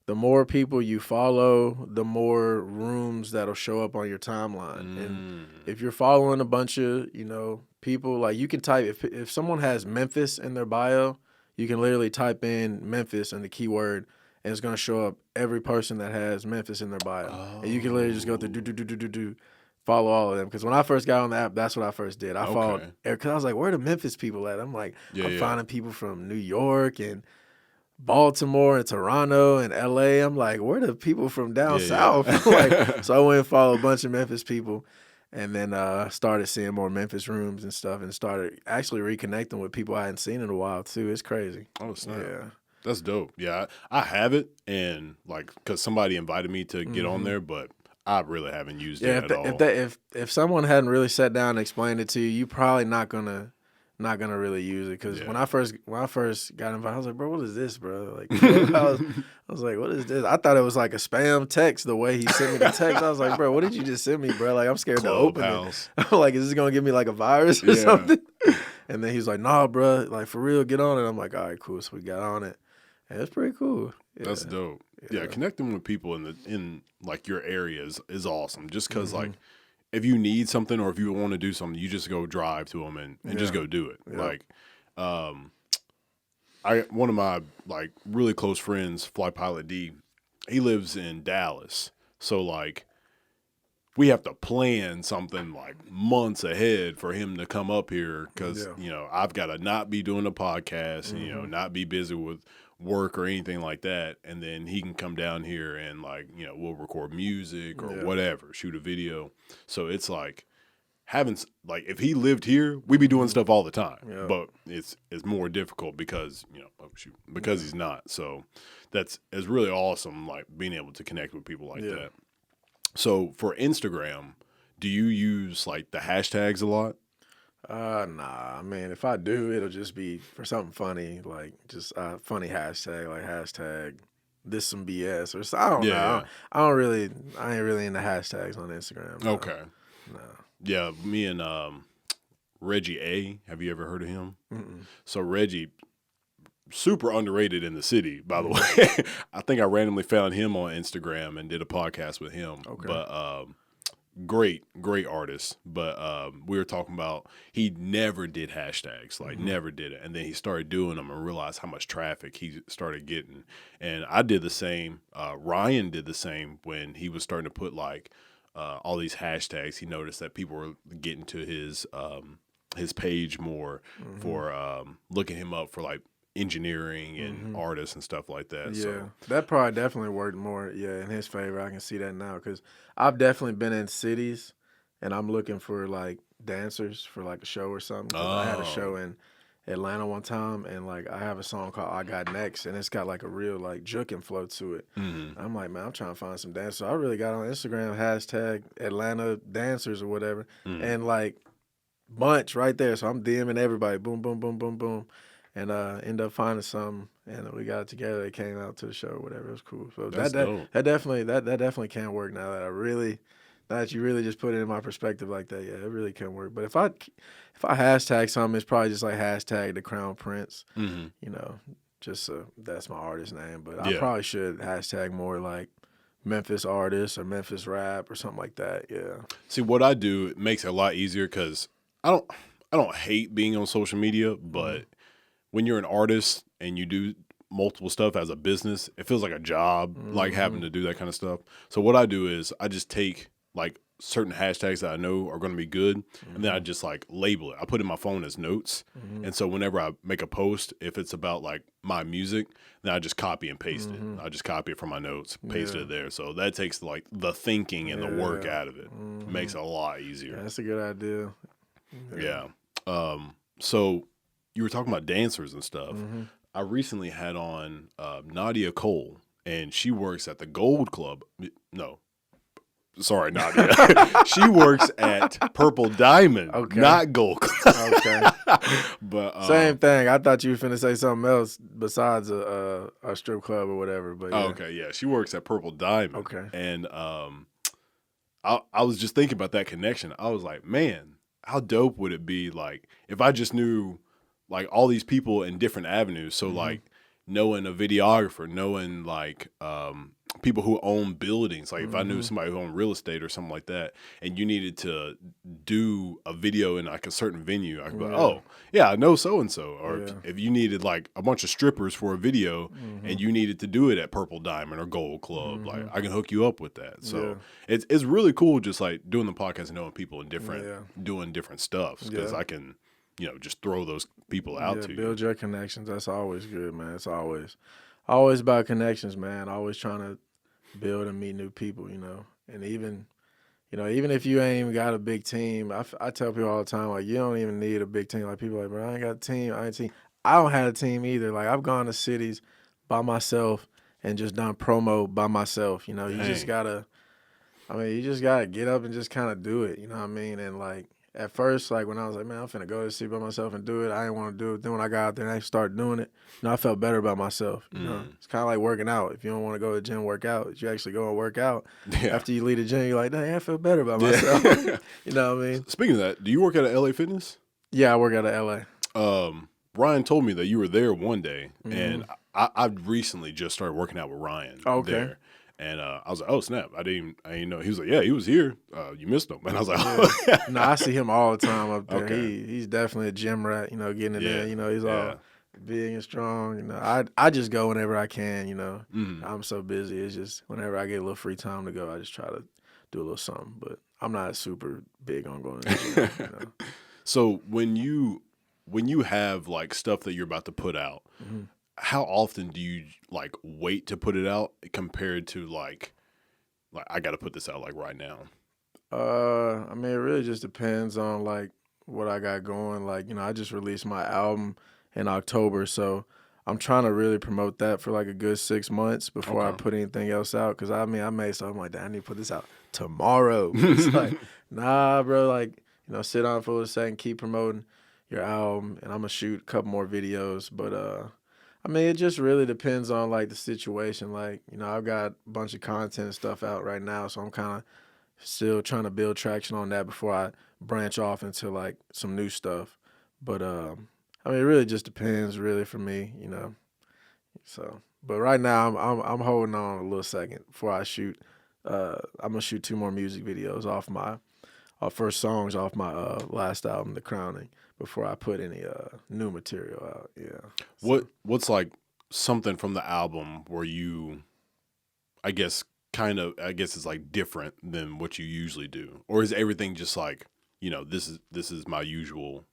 the more people you follow, the more rooms that'll show up on your timeline. And if you're following a bunch of, people, like you can type, if someone has Memphis in their bio, you can literally type in Memphis and the keyword, and it's going to show up every person that has Memphis in their bio. Oh. And you can literally just go through, follow all of them. Because when I first got on the app, that's what I first did. I followed, because I was like, where are the Memphis people at? I'm like, I'm finding people from New York and Baltimore and Toronto and LA. I'm like, where are the people from down south? So I went and followed a bunch of Memphis people, and then started seeing more Memphis rooms and stuff, and started actually reconnecting with people I hadn't seen in a while too. It's crazy.
Oh, snap. Yeah. That's dope. Yeah, I have it, and like, because somebody invited me to get on there, but I really haven't used it at all.
If someone hadn't really sat down and explained it to you, you're probably not gonna really use it. Because when I first got invited, I was like, bro, what is this, bro? Like, I was like, what is this? I thought it was like a spam text. The way he sent me the text, I was like, bro, what did you just send me, bro? Like, I'm scared to open it. I'm like, is this gonna give me like a virus or something? And then he's like, nah, bro, like for real, get on it. I'm like, all right, cool. So we got on it. And it's pretty cool. Yeah.
That's dope. Yeah, connecting with people in like your area is awesome. Just because like, if you need something or if you want to do something, you just go drive to them and just go do it. Yeah. Like, one of my like really close friends, Fly Pilot D, he lives in Dallas. So like, we have to plan something like months ahead for him to come up here because I've got to not be doing a podcast, and not be busy with work or anything like that, and then he can come down here and like, you know, we'll record music or whatever, shoot a video. So it's like having, like, if he lived here, we'd be doing stuff all the time. Yeah. But it's more difficult because, you know, because he's not. So it's really awesome, like being able to connect with people like that. So for Instagram, do you use like the hashtags a lot?
Nah. I mean, if I do, it'll just be for something funny, like just a funny hashtag, like hashtag this some BS or something. I don't know. I ain't really into hashtags on Instagram.
Okay.
No.
Yeah, me and Reggie A. Have you ever heard of him?
Mm-mm.
So Reggie, super underrated in the city, by the way. I think I randomly found him on Instagram and did a podcast with him.
Okay.
But great artist. But we were talking about he never did hashtags, like never did it. And then he started doing them and realized how much traffic he started getting. And I did the same. Ryan did the same when he was starting to put like all these hashtags. He noticed that people were getting to his page more for looking him up for like engineering and artists and stuff like that.
Yeah,
so
that probably definitely worked more in his favor. I can see that now because I've definitely been in cities and I'm looking for like dancers for like a show or something. I had a show in Atlanta one time and like I have a song called I Got Next and it's got like a real like juking flow to it. I'm like, man, I'm trying to find some dancers. So I really got on Instagram hashtag Atlanta dancers or whatever and like bunch right there. So I'm DMing everybody, boom, boom, boom, boom, boom. And end up finding something, and we got it together. It came out to the show, or whatever. It was cool. So that definitely can work now that you really just put it in my perspective like that. Yeah, it really can work. But if I hashtag something, it's probably just like hashtag the Crown Prince. You know, just that's my artist name. But I probably should hashtag more like Memphis artists or Memphis rap or something like that. Yeah.
See, what I do, it makes it a lot easier because I don't hate being on social media, but when you're an artist and you do multiple stuff as a business, it feels like a job, like having to do that kind of stuff. So what I do is I just take like certain hashtags that I know are going to be good, and then I just like label it. I put it in my phone as notes, and so whenever I make a post, if it's about like my music, then I just copy and paste it. I just copy it from my notes, paste it there. So that takes like the thinking and the work out of it. Makes it a lot easier.
Yeah, that's a good idea.
Yeah. So you were talking about dancers and stuff. I recently had on Nadia Cole, and she works at the Gold Club. No, sorry, Nadia. She works at Purple Diamond, not Gold Club. But
same thing. I thought you were finna say something else besides a strip club or whatever. But
yeah. She works at Purple Diamond.
Okay,
and I was just thinking about that connection. I was like, man, how dope would it be like if I just knew like all these people in different avenues. So like knowing a videographer, knowing like people who own buildings. Like if I knew somebody who owned real estate or something like that, and you needed to do a video in like a certain venue, I could be like, oh yeah, I know so-and-so. Or if you needed like a bunch of strippers for a video and you needed to do it at Purple Diamond or Gold Club, like I can hook you up with that. So it's really cool just like doing the podcast and knowing people in different, doing different stuff because I can, you know, just throw those people out to you.
Build your connections. That's always good, man. It's always about connections, man. Always trying to build and meet new people, you know. And even if you ain't even got a big team, I tell people all the time, like, you don't even need a big team. Like, people are like, bro, I ain't got a team. I don't have a team either. Like, I've gone to cities by myself and just done promo by myself, you know. You just got to get up and just kind of do it, you know what I mean? And, like, at first, like when I was like, man, I'm finna go to see by myself and do it, I didn't want to do it. Then when I got out there and I started doing it, you know, I felt better about myself. You know, it's kind of like working out. If you don't want to go to the gym, work out. You actually go and work out. After you leave the gym, you're like, dang, I feel better about myself. You know what I mean?
Speaking of that, do you work at a LA Fitness?
Yeah, I work at a LA.
Ryan told me that you were there one day, and I recently just started working out with Ryan there. And I was like, oh, snap. I didn't know. He was like, yeah, he was here. You missed him. And I was like, oh.
No, I see him all the time up there. He's definitely a gym rat, you know, getting in there. You know, he's all big and strong. You know, I just go whenever I can, you know. I'm so busy. It's just whenever I get a little free time to go, I just try to do a little something. But I'm not super big on going to the gym, you know.
So when you have, like, stuff that you're about to put out, how often do you like wait to put it out compared to like I got to put this out like right now?
I mean, it really just depends on like what I got going. Like, you know, I just released my album in October, so I'm trying to really promote that for like a good 6 months before I put anything else out. Cause I mean, I made something like that. I need to put this out tomorrow. It's like, nah, bro. Like, you know, sit down for a second, keep promoting your album, and I'm gonna shoot a couple more videos. But I mean, it just really depends on like the situation. Like, you know, I've got a bunch of content and stuff out right now, so I'm kind of still trying to build traction on that before I branch off into like some new stuff. But I mean, it really just depends, really, for me, you know. So, but right now I'm holding on a little second before I shoot. I'm gonna shoot 2 more music videos off my first songs off my last album, The Crowning, before I put any new material out. Yeah. So.
What's like something from the album where you, I guess it's like different than what you usually do, or is everything just like, you know, this is my usual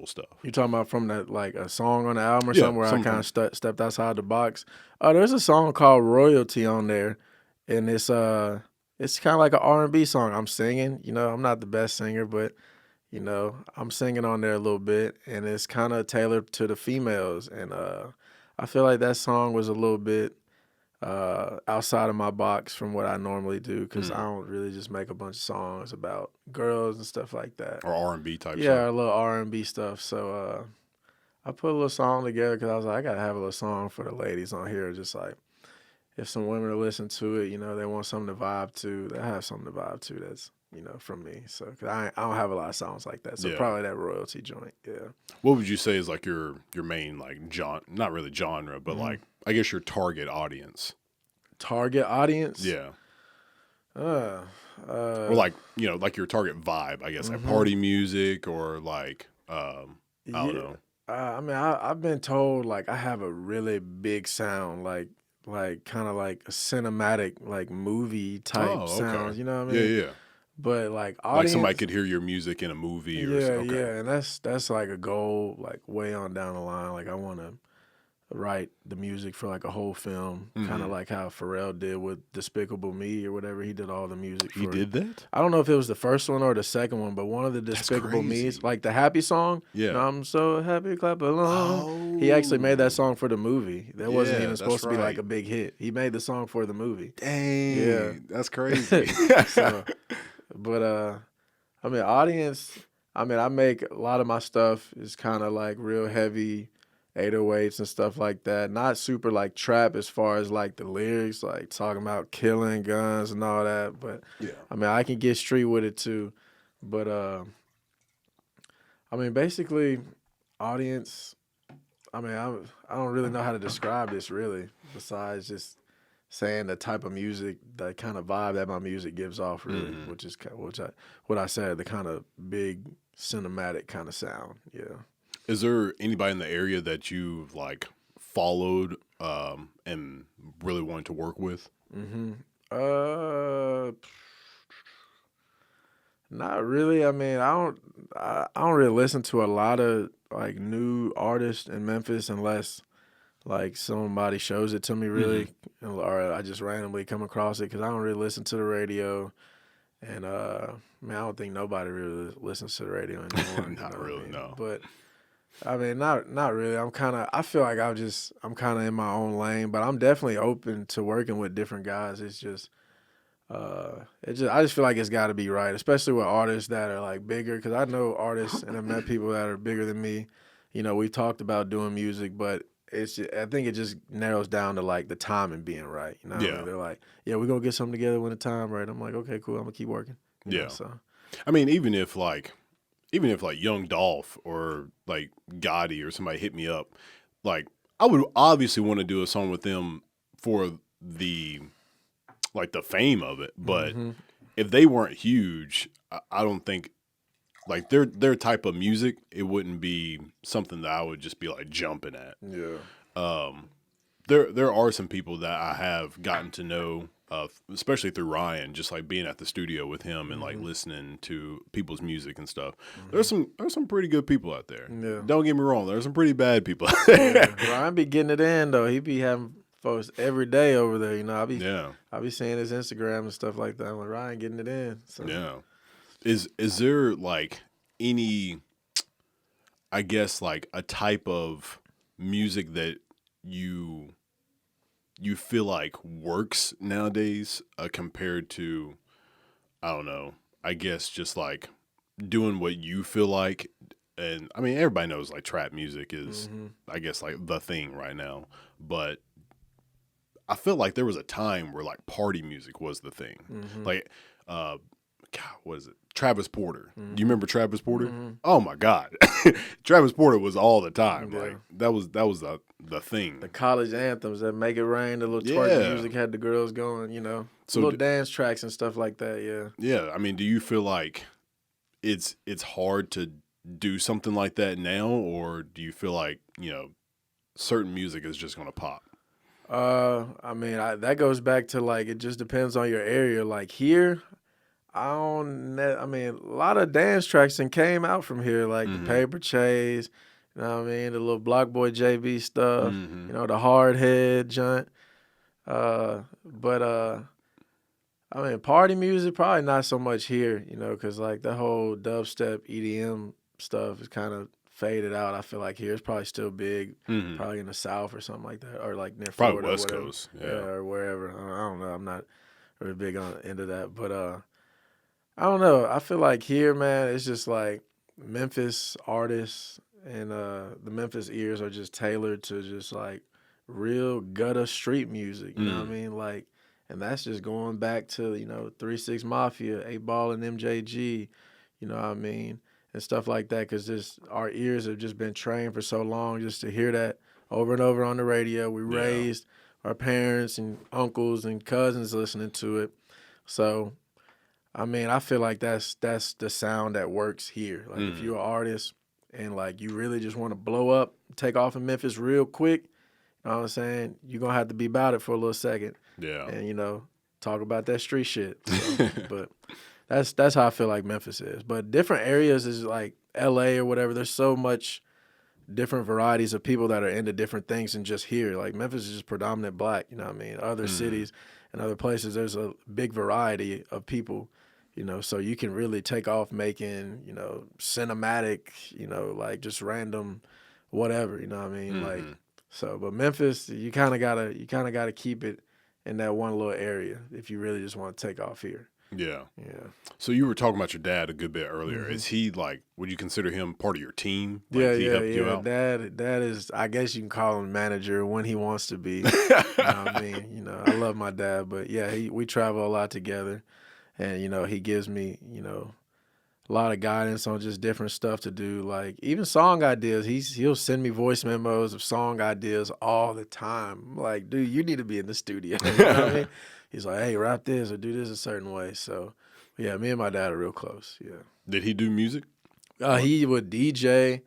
stuff?
You talking about from that like a song on the album or something where I kind of stepped outside the box? There's a song called Royalty on there, and it's kind of like an R&B song. I'm singing, you know, I'm not the best singer, but you know, I'm singing on there a little bit, and it's kind of tailored to the females, and I feel like that song was a little bit outside of my box from what I normally do, because I don't really just make a bunch of songs about girls and stuff like that.
Or R&B type stuff.
Yeah, a little R&B stuff. So I put a little song together because I was like, I got to have a little song for the ladies on here. Just like, if some women are listening to it, you know, they want something to vibe to, they have something to vibe to that's, you know, from me. So, cause I don't have a lot of songs like that. So probably that Royalty joint, yeah.
What would you say is like your main, like, not really genre, but like, I guess your target audience?
Target audience?
Yeah. Or like, you know, like your target vibe, I guess, like party music, or like, I don't know.
I mean, I've been told like I have a really big sound, like kind of like a cinematic, like movie type sounds. You know what I mean?
Yeah.
But like audience,
like somebody could hear your music in a movie.
Yeah, and that's like a goal, like way on down the line. Like I want to write the music for like a whole film, kind of like how Pharrell did with Despicable Me or whatever. He did all the music for.
He did that?
I don't know if it was the first one or the second one, but one of the Despicable Me's, like the happy song.
Yeah.
I'm so happy, clap along. He actually made that song for the movie. That wasn't even supposed to be like a big hit. He made the song for the movie.
Dang. Yeah. That's crazy.
But I mean, audience, I mean, I make a lot of my stuff is kind of like real heavy 808s and stuff like that. Not super like trap as far as like the lyrics, like talking about killing guns and all that. But I mean, I can get street with it too. But I mean, basically, audience, I mean, I don't really know how to describe this really, besides just saying the type of music, the kind of vibe that my music gives off really, which is what I said, the kind of big cinematic kind of sound. Yeah.
Is there anybody in the area that you've like followed and really wanted to work with?
Not really. I mean, I don't really listen to a lot of like new artists in Memphis unless like somebody shows it to me really, or I just randomly come across it, because I don't really listen to the radio. And man, I don't think nobody really listens to the radio anymore.
Not really, no.
But I mean, not really. I feel like I'm kind of in my own lane, but I'm definitely open to working with different guys. It's just, I just feel like it's got to be right, especially with artists that are like bigger. Because I know artists and I've met people that are bigger than me. You know, we talked about doing music, but I think it just narrows down to like the timing being right. You know, what I mean? They're like, yeah, we're gonna get something together when the time right. I'm like, okay, cool. I'm gonna keep working. You know, so
I mean, even if like Young Dolph or like Gotti or somebody hit me up, like I would obviously want to do a song with them for the fame of it. But if they weren't huge, I don't think like their type of music, it wouldn't be something that I would just be like jumping at.
Yeah.
There are some people that I have gotten to know especially through Ryan, just like being at the studio with him and like listening to people's music and stuff. There's some pretty good people out there.
Yeah.
Don't get me wrong, there's some pretty bad people out there.
Yeah. Ryan be getting it in though. He be having folks every day over there. You know, I be seeing his Instagram and stuff like that. I'm like, Ryan getting it in. So.
Yeah. Is there like any, I guess, like a type of music that you feel like works nowadays compared to, I don't know, I guess just like doing what you feel like? And I mean, everybody knows like trap music is, I guess, like the thing right now. But I feel like there was a time where like party music was the thing. Like, God, what is it? Travis Porter. Do you remember Travis Porter? Oh my God, Travis Porter was all the time. Yeah. Like that was the thing.
The college anthems that Make It Rain, the little twerk music had the girls going. You know, so little dance tracks and stuff like that. Yeah.
Yeah. I mean, do you feel like it's hard to do something like that now, or do you feel like certain music is just gonna pop?
I mean, that goes back to like it just depends on your area. Like here. I mean, a lot of dance tracks and came out from here, like the Paper Chase, you know what I mean, the little Block Boy JB stuff, you know, the Hard Head joint. But I mean, party music probably not so much here, you know, because like the whole dubstep EDM stuff is kind of faded out. I feel like here it's probably still big, probably in the South or something like that, or like near Florida,
probably West Coast,
yeah, or wherever. I don't know. I'm not really big on the end of that, but I don't know. I feel like here, man, it's just like Memphis artists and the Memphis ears are just tailored to just like real gutter street music. You know what I mean? Like, and that's just going back to 3 6 Mafia, 8 Ball, and MJG. You know what I mean? And stuff like that, because just our ears have just been trained for so long just to hear that over and over on the radio. We raised our parents and uncles and cousins listening to it, so. I mean, I feel like that's the sound that works here. Like if you're an artist and like you really just want to blow up, take off in Memphis real quick, you know what I'm saying? You're gonna have to be about it for a little second.
Yeah.
And talk about that street shit. So, but that's how I feel like Memphis is. But different areas is like LA or whatever, there's so much different varieties of people that are into different things than just here. Like Memphis is just predominant black, you know what I mean? Other cities and other places, there's a big variety of people. So you can really take off making, cinematic, like just random whatever, you know what I mean? Like, so, but Memphis, you kind of gotta keep it in that one little area if you really just want to take off here.
Yeah.
Yeah.
So you were talking about your dad a good bit earlier. Is he like, would you consider him part of your team? Like,
yeah.
You out?
Dad is, I guess you can call him manager when he wants to be. You know what I mean? I love my dad, but yeah, we travel a lot together. And, he gives me, a lot of guidance on just different stuff to do. Like, even song ideas, he'll send me voice memos of song ideas all the time. I'm like, dude, you need to be in the studio. You know what I mean? He's like, hey, rap this or do this a certain way. So, yeah, me and my dad are real close, yeah.
Did he do music?
He would DJ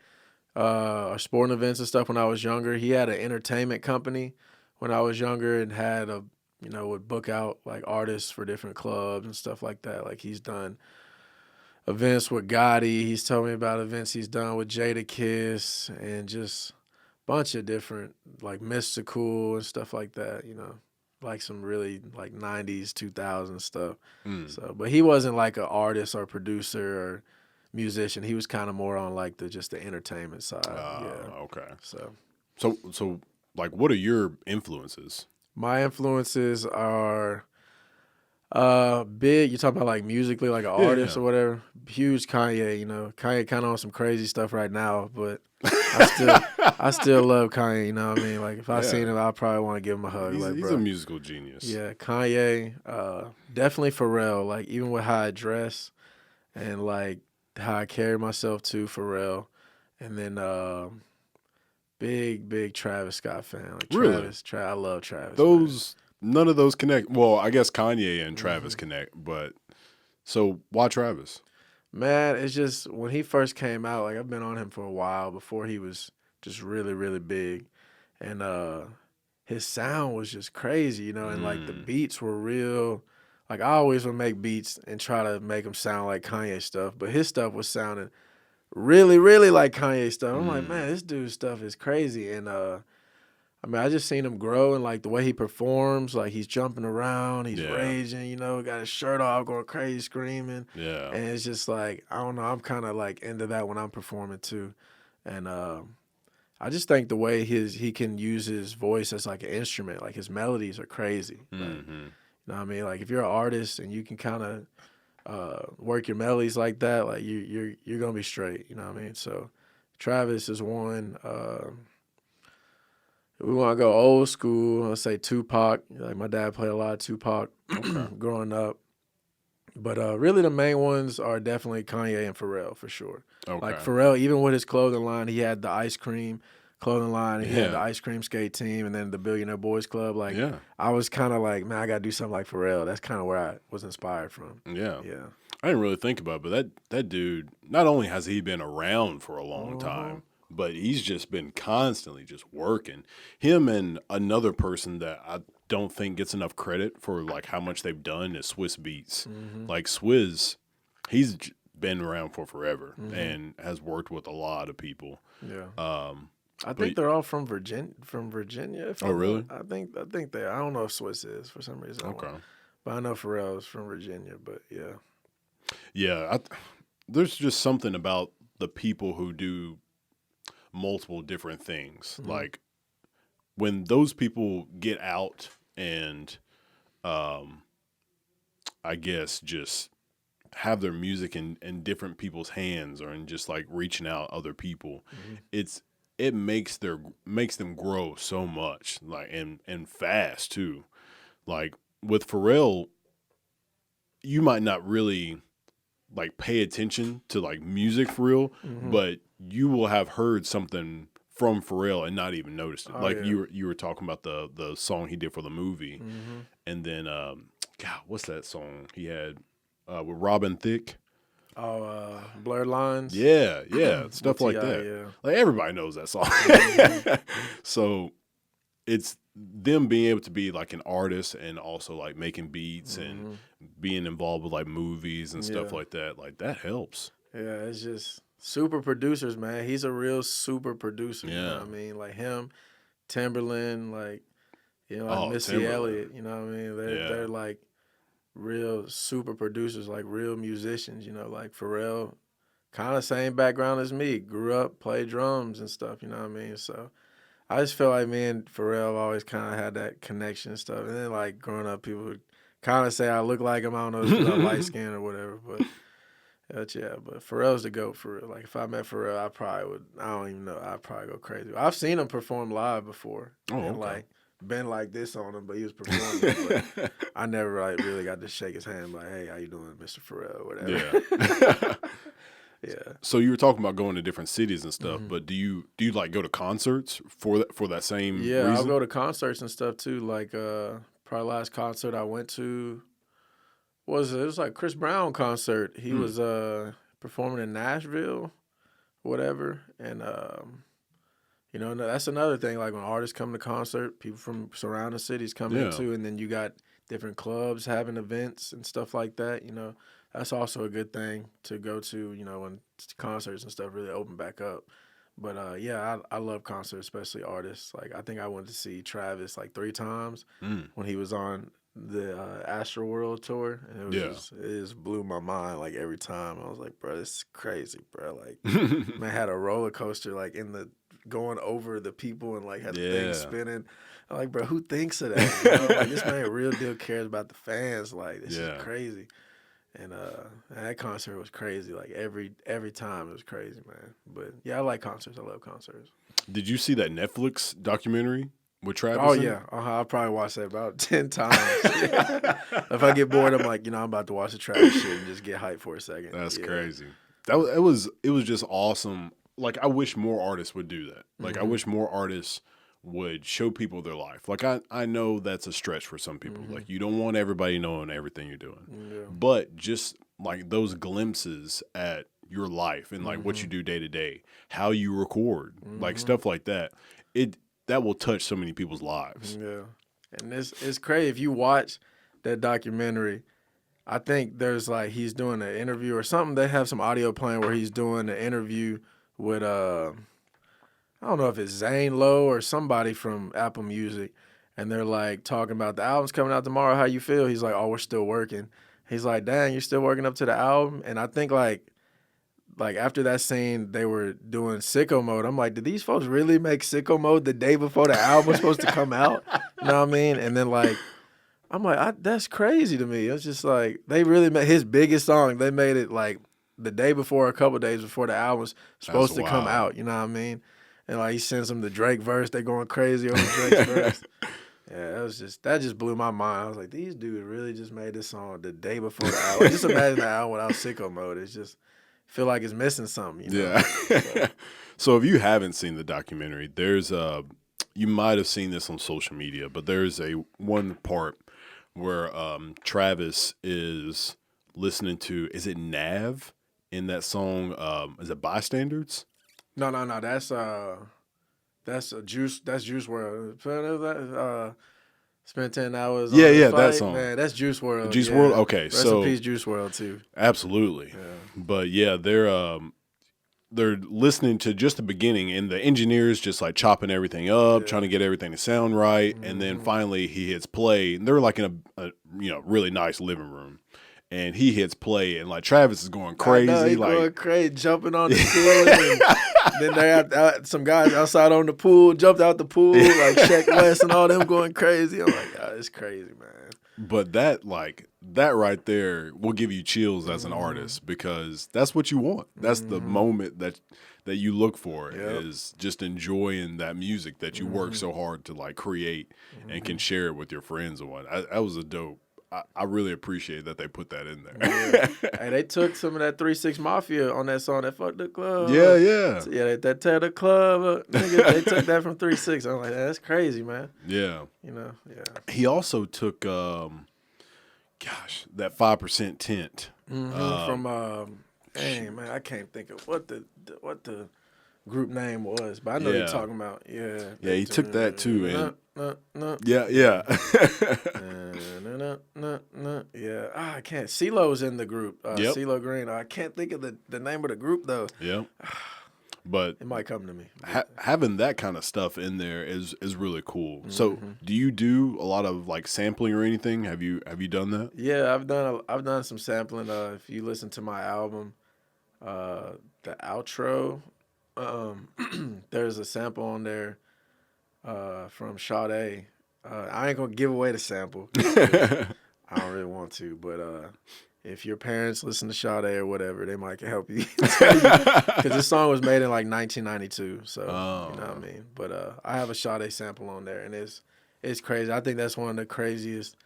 sporting events and stuff when I was younger. He had an entertainment company when I was younger and had would book out like artists for different clubs and stuff like that. Like he's done events with Gotti. He's told me about events he's done with Jadakiss and just a bunch of different like Mystical and stuff like that, like some really like 90s, 2000s stuff. So, but he wasn't like an artist or producer or musician. He was kind of more on like the entertainment side.
Okay.
So
like what are your influences?
My influences are big. You talk about like musically, like an artist or whatever. Huge Kanye. Kanye kind of on some crazy stuff right now, but I still love Kanye. You know what I mean? Like if I seen him, I probably want to give him a hug.
He's a musical genius.
Yeah, Kanye. Definitely Pharrell. Like even with how I dress and like how I carry myself to Pharrell, and then. Big Travis Scott fan. Like
really?
I love Travis.
None of those connect. Well, I guess Kanye and Travis connect, but so why Travis?
Man, it's just when he first came out, like I've been on him for a while before he was just really, really big. And his sound was just crazy, you know, and like the beats were real. Like I always would make beats and try to make them sound like Kanye stuff, but his stuff was sounding really, really like Kanye stuff. I'm like, man, this dude's stuff is crazy. And I mean, I just seen him grow and like the way he performs, like he's jumping around, he's raging, you know, got his shirt off, going crazy, screaming.
Yeah.
And it's just like, I don't know, I'm kind of like into that when I'm performing too. And I just think the way he can use his voice as like an instrument, like his melodies are crazy. Like, you know what I mean? Like if you're an artist and you can kind of work your melodies like that, like you're gonna be straight. You know what I mean? So Travis is one. We want to go old school. Let's say Tupac. Like my dad played a lot of Tupac growing up. But really the main ones are definitely Kanye and Pharrell for sure.
Okay.
Like Pharrell, even with his clothing line, he had the ice cream clothing line, and he had the ice cream skate team, and then the Billionaire Boys Club. Like, I was kind of like, man, I got to do something like Pharrell. That's kind of where I was inspired from.
Yeah. I didn't really think about it, but that dude, not only has he been around for a long time, but he's just been constantly just working. Him and another person that I don't think gets enough credit for like how much they've done is Swiss Beats. Like Swizz, he's been around for forever and has worked with a lot of people.
Yeah. I think they're all from Virginia.
Oh, really?
I think they. I don't know if Swiss is for some reason.
Okay.
But I know Pharrell is from Virginia. But yeah.
Yeah, there's just something about the people who do multiple different things. Like when those people get out and, I guess just have their music in different people's hands or in just like reaching out other people, it makes them grow so much, like and fast too. Like with Pharrell, you might not really like pay attention to like music for real, but you will have heard something from Pharrell and not even noticed it. You were talking about the song he did for the movie, and then God, what's that song he had with Robin Thicke?
Oh, Blurred Lines.
Yeah, stuff like that.
Yeah.
Like everybody knows that song. So it's them being able to be like an artist and also like making beats and being involved with like movies and stuff like that. Like that helps.
Yeah, it's just super producers, man. He's a real super producer.
Yeah.
You know what I mean? Like him, Timberland, like, you know, like Missy Elliott. You know what I mean? They're like real super producers, like real musicians, you know, like Pharrell, kind of same background as me, grew up, played drums and stuff, you know what I mean? So I just feel like me and Pharrell always kind of had that connection and stuff. And then like growing up, people would kind of say I look like him. I don't know if it's light skin or whatever, but Pharrell's the GOAT for real. Like if I met Pharrell, I don't even know, I'd probably go crazy. I've seen him perform live before. And like, been like this on him, but he was performing. But I never like really got to shake his hand like, hey, how you doing, Mr. Pharrell, or whatever. Yeah.
So you were talking about going to different cities and stuff, but do you like go to concerts for that same reason?
I'll go to concerts and stuff too. Like probably last concert I went to was like Chris Brown concert. He was performing in Nashville, whatever, and you know, that's another thing. Like when artists come to concert, people from surrounding cities come in too, and then you got different clubs having events and stuff like that. You know, that's also a good thing to go to. You know, when concerts and stuff really open back up. But I love concerts, especially artists. Like I think I went to see Travis like 3 times when he was on the Astroworld tour, and it just blew my mind. Like every time, I was like, bro, this is crazy, bro. Like, man, I had a roller coaster like going over the people and like had the thing spinning. I'm like, bro, who thinks of that? You know? Like this man real deal cares about the fans. Like this is crazy. And that concert was crazy. Like every time it was crazy, man. But yeah, I like concerts. I love concerts.
Did you see that Netflix documentary with Travis?
Oh yeah, I probably watched that about 10 times. If I get bored, I'm like, you know, I'm about to watch the Travis shit and just get hyped for a second.
That's crazy. It was just awesome. Like I wish more artists would do that. Like I wish more artists would show people their life. Like I know that's a stretch for some people. Like you don't want everybody knowing everything you're doing. But just like those glimpses at your life and like what you do day to day, how you record, like stuff like that. that will touch so many people's lives.
Yeah, and it's crazy if you watch that documentary. I think there's like he's doing an interview or something. They have some audio playing where he's doing an interview with I don't know if it's Zane Lowe or somebody from Apple Music, and they're like talking about the album's coming out tomorrow. How you feel? He's like, oh, we're still working. He's like, dang, you're still working up to the album? And I think like after that scene, they were doing Sicko Mode. I'm like, did these folks really make Sicko Mode the day before the album was supposed to come out? You know what I mean? And then like, I'm like, that's crazy to me. It's just like they really made his biggest song. They made it like the day before, a couple days before the album was supposed to come out. You know what I mean? And like he sends them the Drake verse. They going crazy over Drake's verse. Yeah, that just blew my mind. I was like, these dudes really just made this song the day before the album. Just imagine the album without Sicko Mode. It's just feel like it's missing something. You know?
Yeah. So if you haven't seen the documentary, there's you might have seen this on social media, but there's one part where Travis is listening to, is it Nav in that song? Is it Bystanders?
No. That's Juice WRLD. Spent 10 hours.
Yeah, that song.
Man, that's Juice WRLD.
Juice WRLD. Okay,
Rest in peace, Juice WRLD too.
Absolutely.
Yeah.
But yeah, they're listening to just the beginning, and the engineer's just like chopping everything up, trying to get everything to sound right, and then finally he hits play, and they're like in a really nice living room. And he hits play, and like Travis is going crazy,
he's going crazy, jumping on the ceiling. Then they had some guys outside on the pool, jumped out the pool, like Shaq West and all them going crazy. I'm like, God, it's crazy, man.
But that right there will give you chills as an artist, because that's what you want. That's the moment that you look for, is just enjoying that music that you work so hard to like create and can share it with your friends and whatnot. That was a dope. I really appreciate that they put that in there.
Yeah. Hey, they took some of that 3-6 Mafia on that song that fucked the club.
Yeah.
So, yeah, that tear the club up. Nigga, they took that from 3-6. I'm like, that's crazy, man.
Yeah.
Yeah.
He also took, that 5% Tint.
From, dang, man, I can't think of what the group name was, but I know you're talking about. Yeah.
Yeah, he took that too. And Yeah.
Yeah. I can't. CeeLo's in the group. CeeLo Green. I can't think of the name of the group though.
Yeah. But
it might come to me.
Having that kind of stuff in there is really cool. So, do you do a lot of like sampling or anything? Have you done that?
Yeah, I've done some sampling. If you listen to my album, the outro, there's a sample on there from Sade. I ain't gonna give away the sample. I don't really want to, but if your parents listen to Sade or whatever, they might help you. Because this song was made in like 1992, so you know what I mean. But I have a Sade sample on there, and it's crazy. I think that's one of the craziest,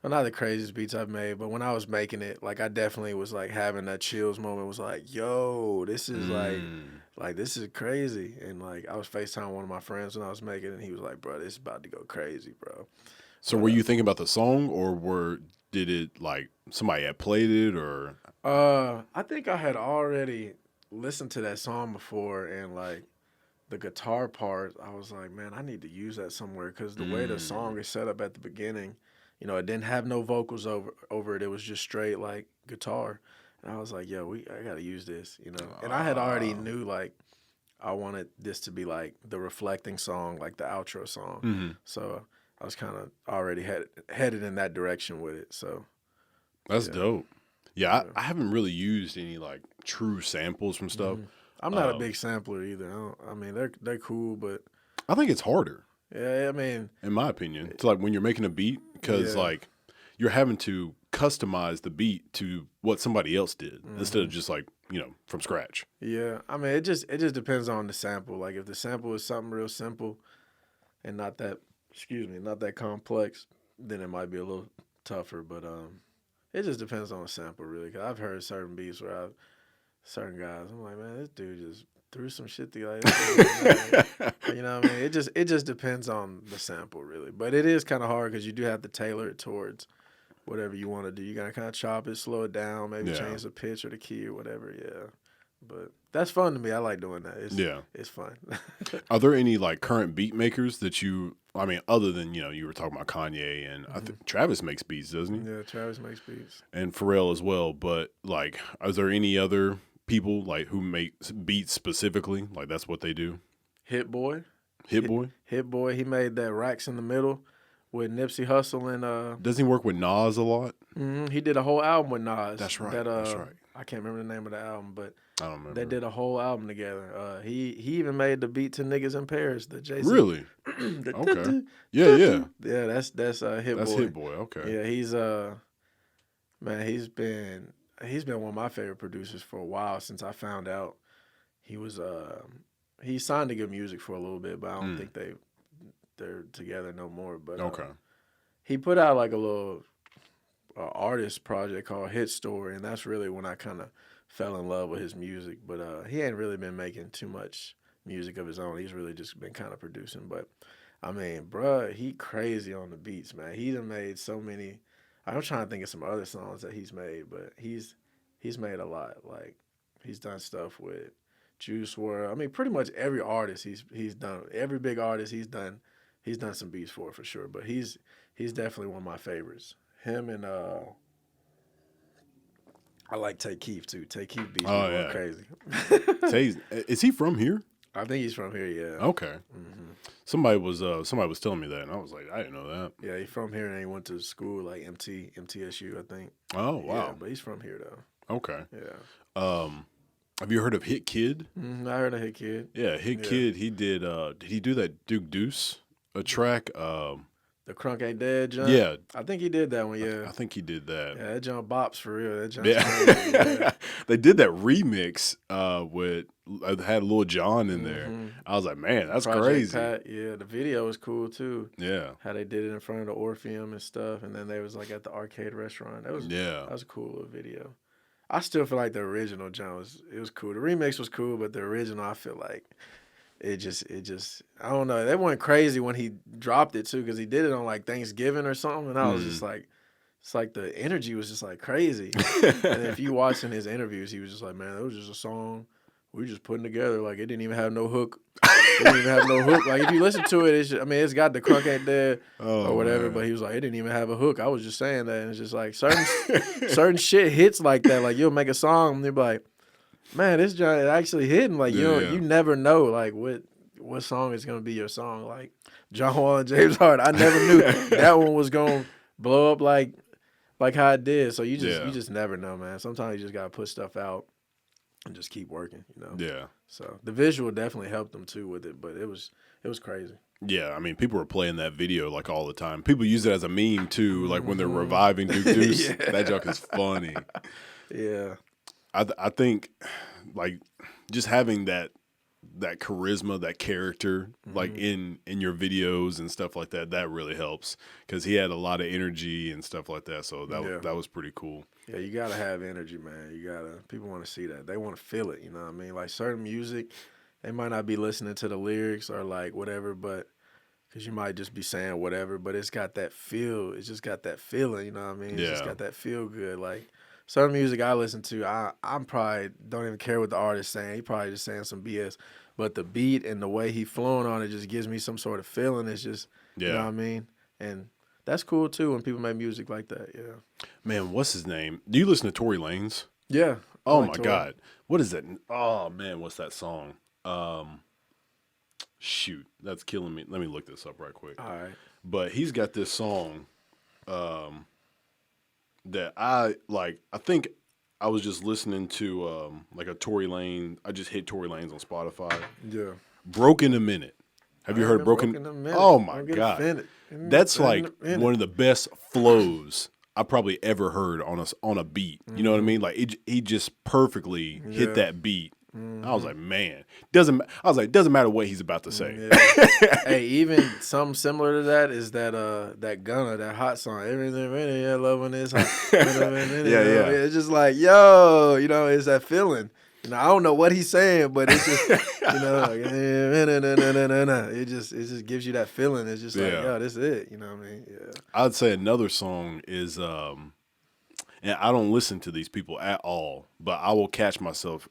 well, not the craziest beats I've made, but when I was making it, like I definitely was like having that chills moment. Was like, yo, this is like this is crazy. And like I was FaceTiming one of my friends when I was making it, and he was like, bro, this is about to go crazy, bro.
So were you thinking about the song, or did it like somebody had played it, or?
I think I had already listened to that song before, and like the guitar part, I was like, man, I need to use that somewhere, because the way the song is set up at the beginning, it didn't have no vocals over it. It was just straight like guitar, and I was like, yo, I gotta use this, And I had already knew like I wanted this to be like the reflecting song, like the outro song. So I was kind of already headed in that direction with it. So
that's dope. Yeah, I haven't really used any like true samples from stuff.
I'm not a big sampler either. I mean, they're cool, but
I think it's harder.
Yeah, I mean,
in my opinion, it's like when you're making a beat, because like you're having to customize the beat to what somebody else did instead of just like from scratch.
Yeah, I mean, it just depends on the sample. Like if the sample is something real simple and not that complex, then it might be a little tougher. But it just depends on the sample, really. 'Cause I've heard certain beats where certain guys, I'm like, man, this dude just threw some shit together. You know what I mean? It just depends on the sample, really. But it is kind of hard because you do have to tailor it towards whatever you want to do. You got to kind of chop it, slow it down, maybe change the pitch or the key or whatever. Yeah. But that's fun to me. I like doing that. It's fun.
Are there any like current beat makers that other than, you were talking about Kanye and I think Travis makes beats, doesn't he?
Yeah, Travis makes beats.
And Pharrell as well. But like, are there any other people like who make beats specifically? Like that's what they do?
Hit Boy.
Hit Boy?
Hit Boy. He made that Racks in the Middle with Nipsey Hussle and
Doesn't he work with Nas a lot?
He did a whole album with Nas.
That's right.
That's right. I can't remember the name of the album, but
I don't remember.
they did a whole album together. He even made the beat to Niggas in Paris, the Jay-Z.
Really? Okay. Yeah.
Yeah, that's Hit Boy.
That's Hit Boy. Okay.
Yeah, he's been one of my favorite producers for a while since I found out he was he signed to Good Music for a little bit, but I don't think they're together no more. But
okay.
He put out like a little artist project called Hit Story, and that's really when I kind of fell in love with his music. But he ain't really been making too much music of his own. He's really just been kind of producing. But I mean, bruh, he crazy on the beats, man. He done made so many. I'm trying to think of some other songs that he's made, but he's made a lot. Like he's done stuff with Juice WRLD. I mean, pretty much every artist he's done. Every big artist he's done some beats for sure. But he's definitely one of my favorites. Him and I like Tay Keith too. Tay Keith beats me crazy.
Is he from here?
I think he's from here. Yeah.
Okay. Mm-hmm. Somebody was telling me that, and I was like, I didn't know that.
Yeah, he's from here, and he went to school like MTSU, I think.
Oh wow.
Yeah, but he's from here though.
Okay.
Yeah.
Have you heard of Hit Kid?
I heard of Hit Kid.
Yeah, Hit Kid. He did. Did he do that Duke Deuce track?
The Crunk Ain't Dead jump?
Yeah.
I think he did that one, yeah.
I think he did that.
Yeah, that jump bops for real. That jump
yeah. They did that remix had Lil Jon in there. I was like, man, that's
Project
crazy.
Pat, yeah, the video was cool too.
Yeah.
How they did it in front of the Orpheum and stuff, and then they was like at the arcade restaurant. That was a cool little video. I still feel like the original jump was cool. The remix was cool, but the original, I feel like it just I don't know. They went crazy when he dropped it too, because he did it on like Thanksgiving or something, and I was just like, it's like the energy was just like crazy. And if you watching his interviews, he was just like, man, it was just a song we just putting together. Like it didn't even have no hook. Like if you listen to it, it's got the Crunk Ain't Dead or whatever. Man. But he was like, it didn't even have a hook. I was just saying that, and it's just like certain shit hits like that. Like you'll make a song and you'll be like, man, this joint actually hitting. Like you never know like what song is gonna be your song. Like John Wall and James Harden, I never knew that one was gonna blow up like how it did. So you just never know, man. Sometimes you just gotta put stuff out and just keep working, you know.
Yeah.
So the visual definitely helped them too with it, but it was crazy.
Yeah, I mean, people were playing that video like all the time. People use it as a meme too, like when they're reviving Duke Deuce. That joke is funny.
Yeah.
I think like just having that charisma, that character, like in your videos and stuff like that really helps, because he had a lot of energy and stuff like that. So that was pretty cool.
Yeah, you gotta have energy, man. People want to see that. They want to feel it. You know what I mean? Like certain music, they might not be listening to the lyrics or like whatever, but because you might just be saying whatever, but it's got that feel. It's just got that feeling. You know what I mean? It's just got that feel good. Like certain music I listen to, I'm probably don't even care what the artist's saying. He probably just saying some BS. But the beat and the way he flowing on it just gives me some sort of feeling. It's just, you know what I mean? And that's cool too when people make music like that, yeah.
Man, what's his name? Do you listen to Tory Lanez?
Yeah.
Oh my God. What is that? Oh man, what's that song? Shoot, that's killing me. Let me look this up right quick.
All right.
But he's got this song that I like. I think I was just listening to like a Tory Lanez. I just hit Tory Lanez on Spotify.
Yeah.
Broken a Minute. Have you heard Broken? Oh my God. That's like one of the best flows I probably ever heard on a beat. You know what I mean? Like he just perfectly hit that beat. I was like, man, doesn't matter what he's about to say.
Yeah. Hey, even something similar to that is that Gunna, that hot song. Everything minute, yeah, loving this hot.
Yeah.
It's just like, yo, you know, it's that feeling. You know, I don't know what he's saying, but it's just, you know, like, it just gives you that feeling. It's just like, yo, this is it. You know what I mean? Yeah.
I'd say another song is and I don't listen to these people at all, but I will catch myself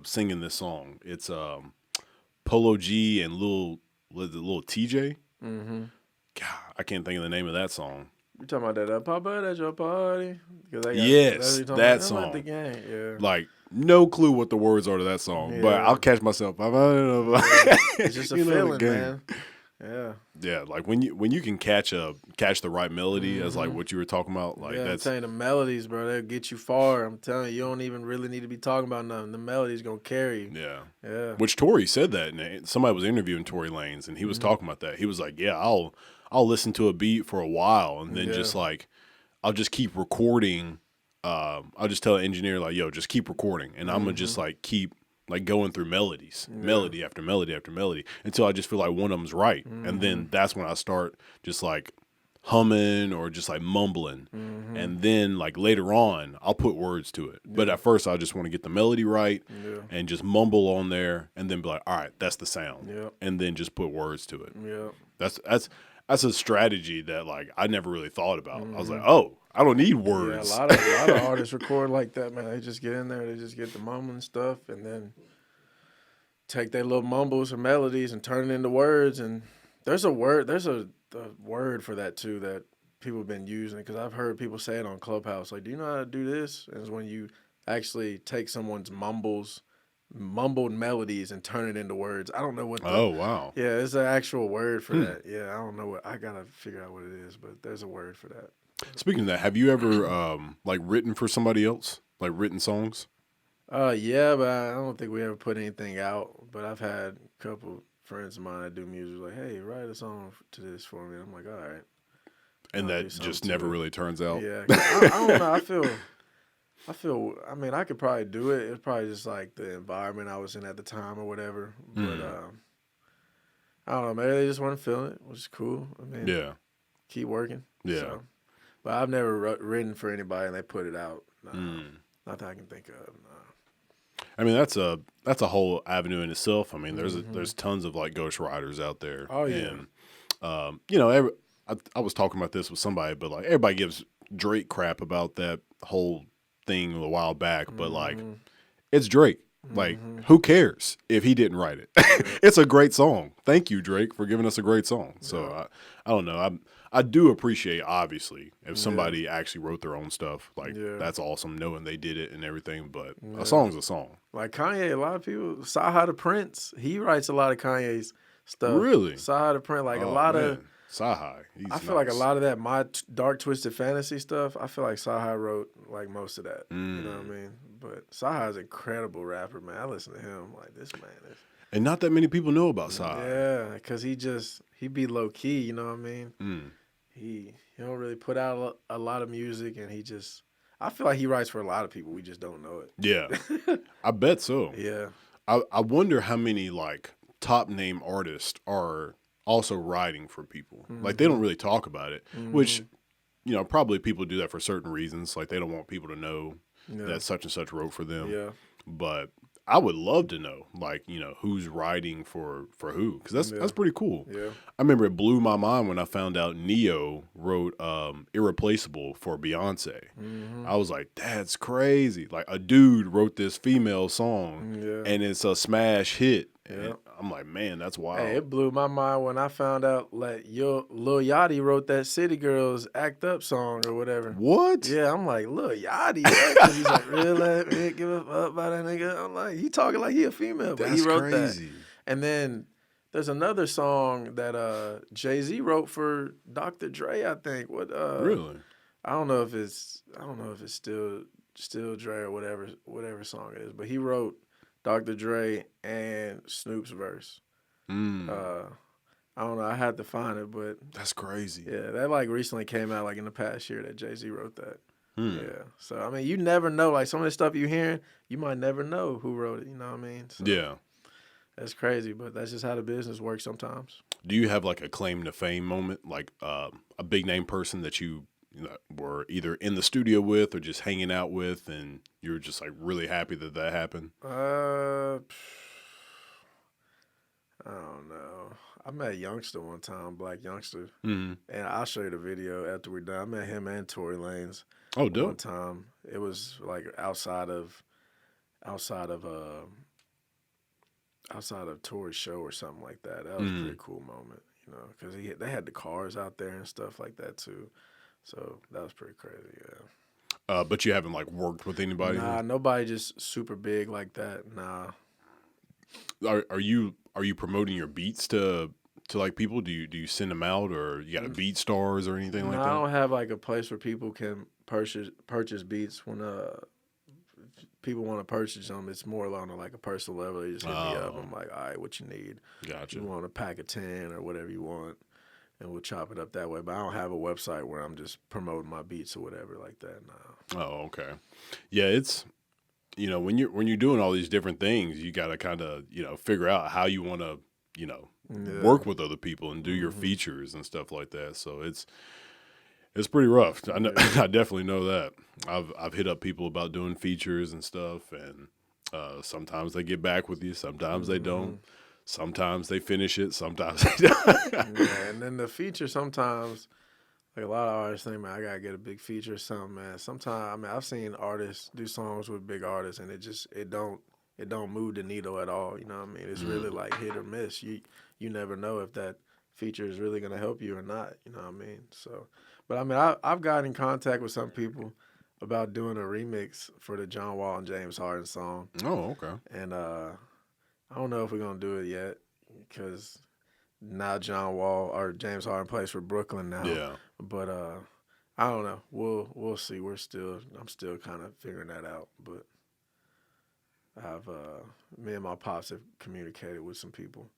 singing this song. It's Polo G and Lil TJ.
Mm-hmm.
God, I can't think of the name of that song.
You talking about that Papa at your party?
Yes, that song.
The game. Yeah.
Like, no clue what the words are to that song, but I'll catch myself.
It's just a feeling, man. Yeah.
Yeah, like when you can catch the right melody, as like what you were talking about, like
I'm telling you, the melodies, bro, they'll get you far. I'm telling you, you don't even really need to be talking about nothing. The melody's gonna carry you. Yeah.
Which Tory said that, and somebody was interviewing Tory Lanez, and he was talking about that. He was like, "Yeah, I'll listen to a beat for a while, and then just like I'll just keep recording. I'll just tell the engineer like, yo, just keep recording, and I'm gonna just like keep." Like going through melodies, melody after melody after melody, until I just feel like one of them's right, and then that's when I start just like humming or just like mumbling, and then like later on I'll put words to it. But at first I just want to get the melody right and just mumble on there, and then be like, all right, that's the sound, and then just put words to it. That's a strategy that like I never really thought about. I was like, oh, I don't need words.
Yeah, a lot of artists record like that, man. They just get in there, they just get the mumbling stuff, and then take their little mumbles or melodies and turn it into words. And there's a word for that too that people have been using, because I've heard people say it on Clubhouse. Like, do you know how to do this? And it's when you actually take someone's mumbled melodies and turn it into words. I don't know what.
Oh wow.
Yeah, it's an actual word for that. Yeah, I don't know what. I gotta figure out what it is, but there's a word for that.
Speaking of that, have you ever like written for somebody else? Like written songs?
Yeah, but I don't think we ever put anything out. But I've had a couple friends of mine that do music, like, hey, write a song to this for me. I'm like, all right.
And that just never really turns out.
Yeah, I don't know. I feel. I mean, I could probably do it. It's probably just like the environment I was in at the time or whatever. But I don't know. Maybe they just weren't feeling it, which is cool. I mean, keep working.
Yeah.
So. But I've never written for anybody and they put it out. Not that I can think of. No.
I mean, that's a whole avenue in itself. I mean, there's tons of like ghostwriters out there.
Oh yeah.
And you know, I was talking about this with somebody, but like everybody gives Drake crap about that whole thing a while back, but like it's Drake. Like, who cares if he didn't write it? It's a great song. Thank you, Drake, for giving us a great song. So I don't know. I do appreciate, obviously, if somebody actually wrote their own stuff. Like, that's awesome, knowing they did it and everything. But a song's a song.
Like Kanye, a lot of people, Saha the Prince, he writes a lot of Kanye's stuff.
Really?
Saha the Prince, like a lot of.
Saha,
I feel like a lot of that, my dark twisted fantasy stuff, I feel like Saha wrote like most of that. You know what I mean? But Saha is an incredible rapper, man. I listen to him like, this man is.
And not that many people know about Saha.
Yeah, because he be low key, you know what I mean? He don't really put out a lot of music, and I feel like he writes for a lot of people. We just don't know it.
Yeah, I bet so.
Yeah.
I wonder how many like top name artists are also writing for people. Like they don't really talk about it, which, you know, probably people do that for certain reasons. Like they don't want people to know that such and such wrote for them.
Yeah.
But I would love to know, like, you know, who's writing for who, because that's pretty cool.
Yeah.
I remember it blew my mind when I found out Neo wrote "Irreplaceable" for Beyonce. I was like, that's crazy. Like a dude wrote this female song, and it's a smash hit. Yeah. I'm like, man, that's wild.
Hey, it blew my mind when I found out like Lil Yachty wrote that City Girls Act Up song or whatever.
What?
Yeah, I'm like, Lil Yachty. Right? He's like, really? Man, give a fuck about that nigga. I'm like, he talking like he a female, but he wrote crazy. That. And then there's another song that Jay-Z wrote for Dr. Dre, I think.
Really?
I don't know if it's still Dre or whatever song it is, but he wrote Dr. Dre and Snoop's verse. I don't know. I had to find it, but
that's crazy.
Yeah, that like recently came out like in the past year that Jay-Z wrote that. Yeah. So I mean, you never know. Like some of the stuff you're hearing, you might never know who wrote it. You know what I mean? So,
yeah.
That's crazy, but that's just how the business works sometimes.
Do you have like a claim to fame moment, like a big name person that you were either in the studio with or just hanging out with, and you were just like really happy that happened?
I don't know. I met Youngster one time, Black Youngster,
Mm-hmm.
and I'll show you the video after we're done. I met him and Tory Lanez
Oh,
one
dope.
time. It was like outside of Tory's show or something like that. That was a pretty cool moment, you know, because they had the cars out there and stuff like that too. So that was pretty crazy, yeah.
But you haven't like worked with anybody?
Nah, nobody just super big like that. Nah.
Are you promoting your beats to like people? Do you send them out, or you got a Beat Stars or anything like
I
that?
don't have like a place where people can purchase beats when people want to purchase them. It's more along like a personal level. They just hit me up. I'm like, all right, what you need?
Gotcha.
You want a pack of 10 or whatever you want, and we'll chop it up that way. But I don't have a website where I'm just promoting my beats or whatever like that. No.
Oh, okay. Yeah, it's, you know, when you're doing all these different things, you got to kind of, you know, figure out how you want to, you know, work with other people and do your features and stuff like that. So it's pretty rough. I know, I definitely know that. I've hit up people about doing features and stuff, and sometimes they get back with you, sometimes they don't. Sometimes they finish it, sometimes they don't.
Yeah, and then the feature sometimes, like a lot of artists think, man, I gotta get a big feature or something, man. Sometimes, I mean, I've seen artists do songs with big artists, and it don't move the needle at all. You know what I mean? It's really like hit or miss. You never know if that feature is really gonna help you or not. You know what I mean? So, but I mean, I've gotten in contact with some people about doing a remix for the John Wall and James Harden song.
Oh, okay.
And I don't know if we're gonna do it yet because now John Wall or James Harden plays for Brooklyn now.
Yeah.
But I don't know. We'll see. I'm still kind of figuring that out. But I've me and my pops have communicated with some people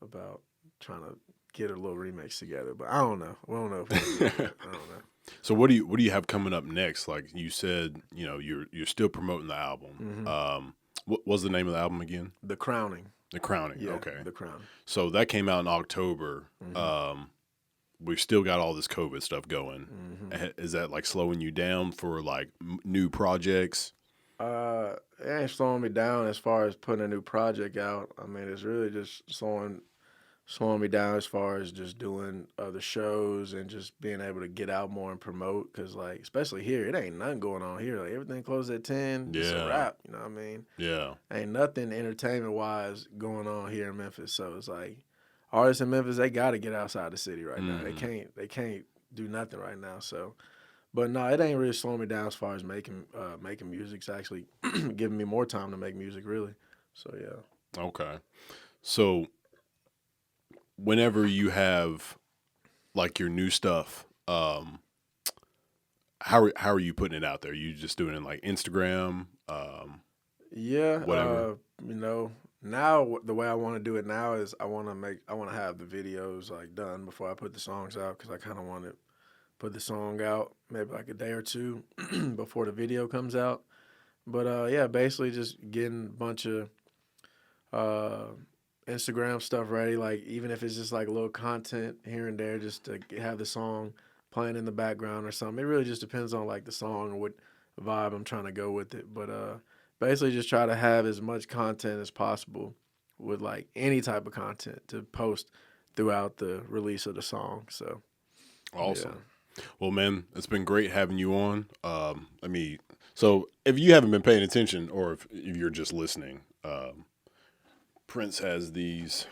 about trying to get a little remix together. But I don't know. We don't know if we're gonna do it. I don't know.
So what do you have coming up next? Like you said, you know, you're still promoting the album. What was the name of the album again?
The Crowning.
The Crowning.
Yeah,
Okay.
The Crowning.
So that came out in October. We've still got all this COVID stuff going. Is that like slowing you down for like new projects?
It ain't slowing me down as far as putting a new project out. I mean, it's really just slowing me down as far as just doing other shows and just being able to get out more and promote. Because, like, especially here, it ain't nothing going on here. Like, everything closed at 10. It's a wrap, you know what I mean?
Yeah.
Ain't nothing entertainment-wise going on here in Memphis. So it's like artists in Memphis, they got to get outside the city right now. They can't do nothing right now. So, but no, it ain't really slowing me down as far as making music. It's actually giving me more time to make music, really. So, yeah.
Okay. So whenever you have like your new stuff, how are you putting it out there? You just doing it like Instagram?
Yeah,
whatever.
you know, now the way I want to do it now is I want to have the videos like done before I put the songs out because I kind of want to put the song out maybe like a day or two before the video comes out. But yeah, basically just getting a bunch of Instagram stuff ready, like even if it's just like a little content here and there, just to have the song playing in the background or something. It really just depends on like the song or what vibe I'm trying to go with it. But basically just try to have as much content as possible with like any type of content to post throughout the release of the song. So
awesome.
Yeah.
Well, man, it's been great having you on. So if you haven't been paying attention or if you're just listening, Prince has these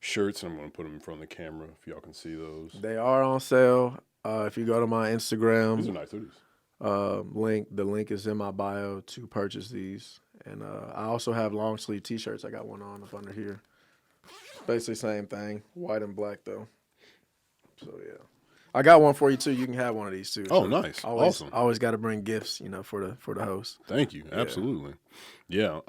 shirts, and I'm going to put them in front of the camera if y'all can see those.
They are on sale. If you go to my Instagram,
These are nice hoodies.
the link is in my bio to purchase these. And I also have long sleeve T-shirts. I got one on up under here. Basically same thing, white and black though. So yeah, I got one for you too. You can have one of these too.
Oh,
so
nice,
awesome.
awesome.
Always got to bring gifts, for the host.
Thank you. Absolutely. Yeah.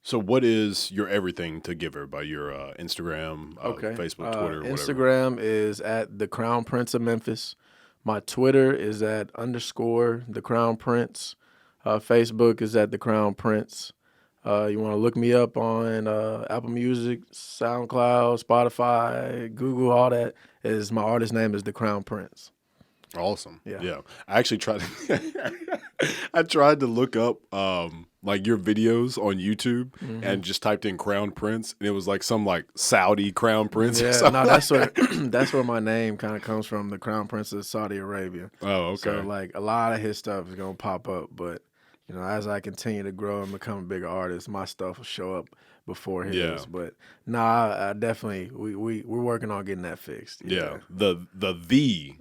So what is your everything to give everybody? Your Instagram, Facebook, Twitter, whatever?
Instagram is at The Crown Prince of Memphis. My Twitter is at _ The Crown Prince. Facebook is at The Crown Prince. You want to look me up on Apple Music, SoundCloud, Spotify, Google, all that. My artist name is The Crown Prince.
Awesome.
Yeah.
I actually tried I tried to look up like your videos on YouTube and just typed in Crown Prince, and it was like some like Saudi Crown Prince.
Yeah, no, that's where that's where my name kind of comes from, the Crown Prince of Saudi Arabia.
Oh, okay.
So like a lot of his stuff is gonna pop up, but you know, as I continue to grow and become a bigger artist, my stuff will show up before his.
Yeah.
But I definitely we're working on getting that fixed.
Yeah. The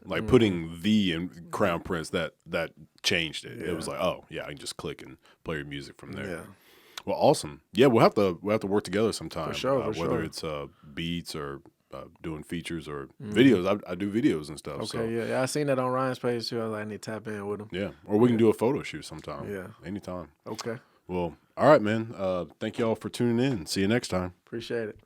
like putting the in Crown Prince that changed it. It was like, oh yeah, I can just click and play your music from there.
Yeah.
Well, awesome. Yeah, we'll have to work together sometime.
For sure,
whether it's beats or doing features or videos. I do videos and stuff.
Okay,
so.
yeah, I seen that on Ryan's page too. I was like, I need to tap in with him.
Yeah, or we can do a photo shoot sometime.
Yeah.
Anytime.
Okay.
Well, all right, man. Thank you all for tuning in. See you next time.
Appreciate it.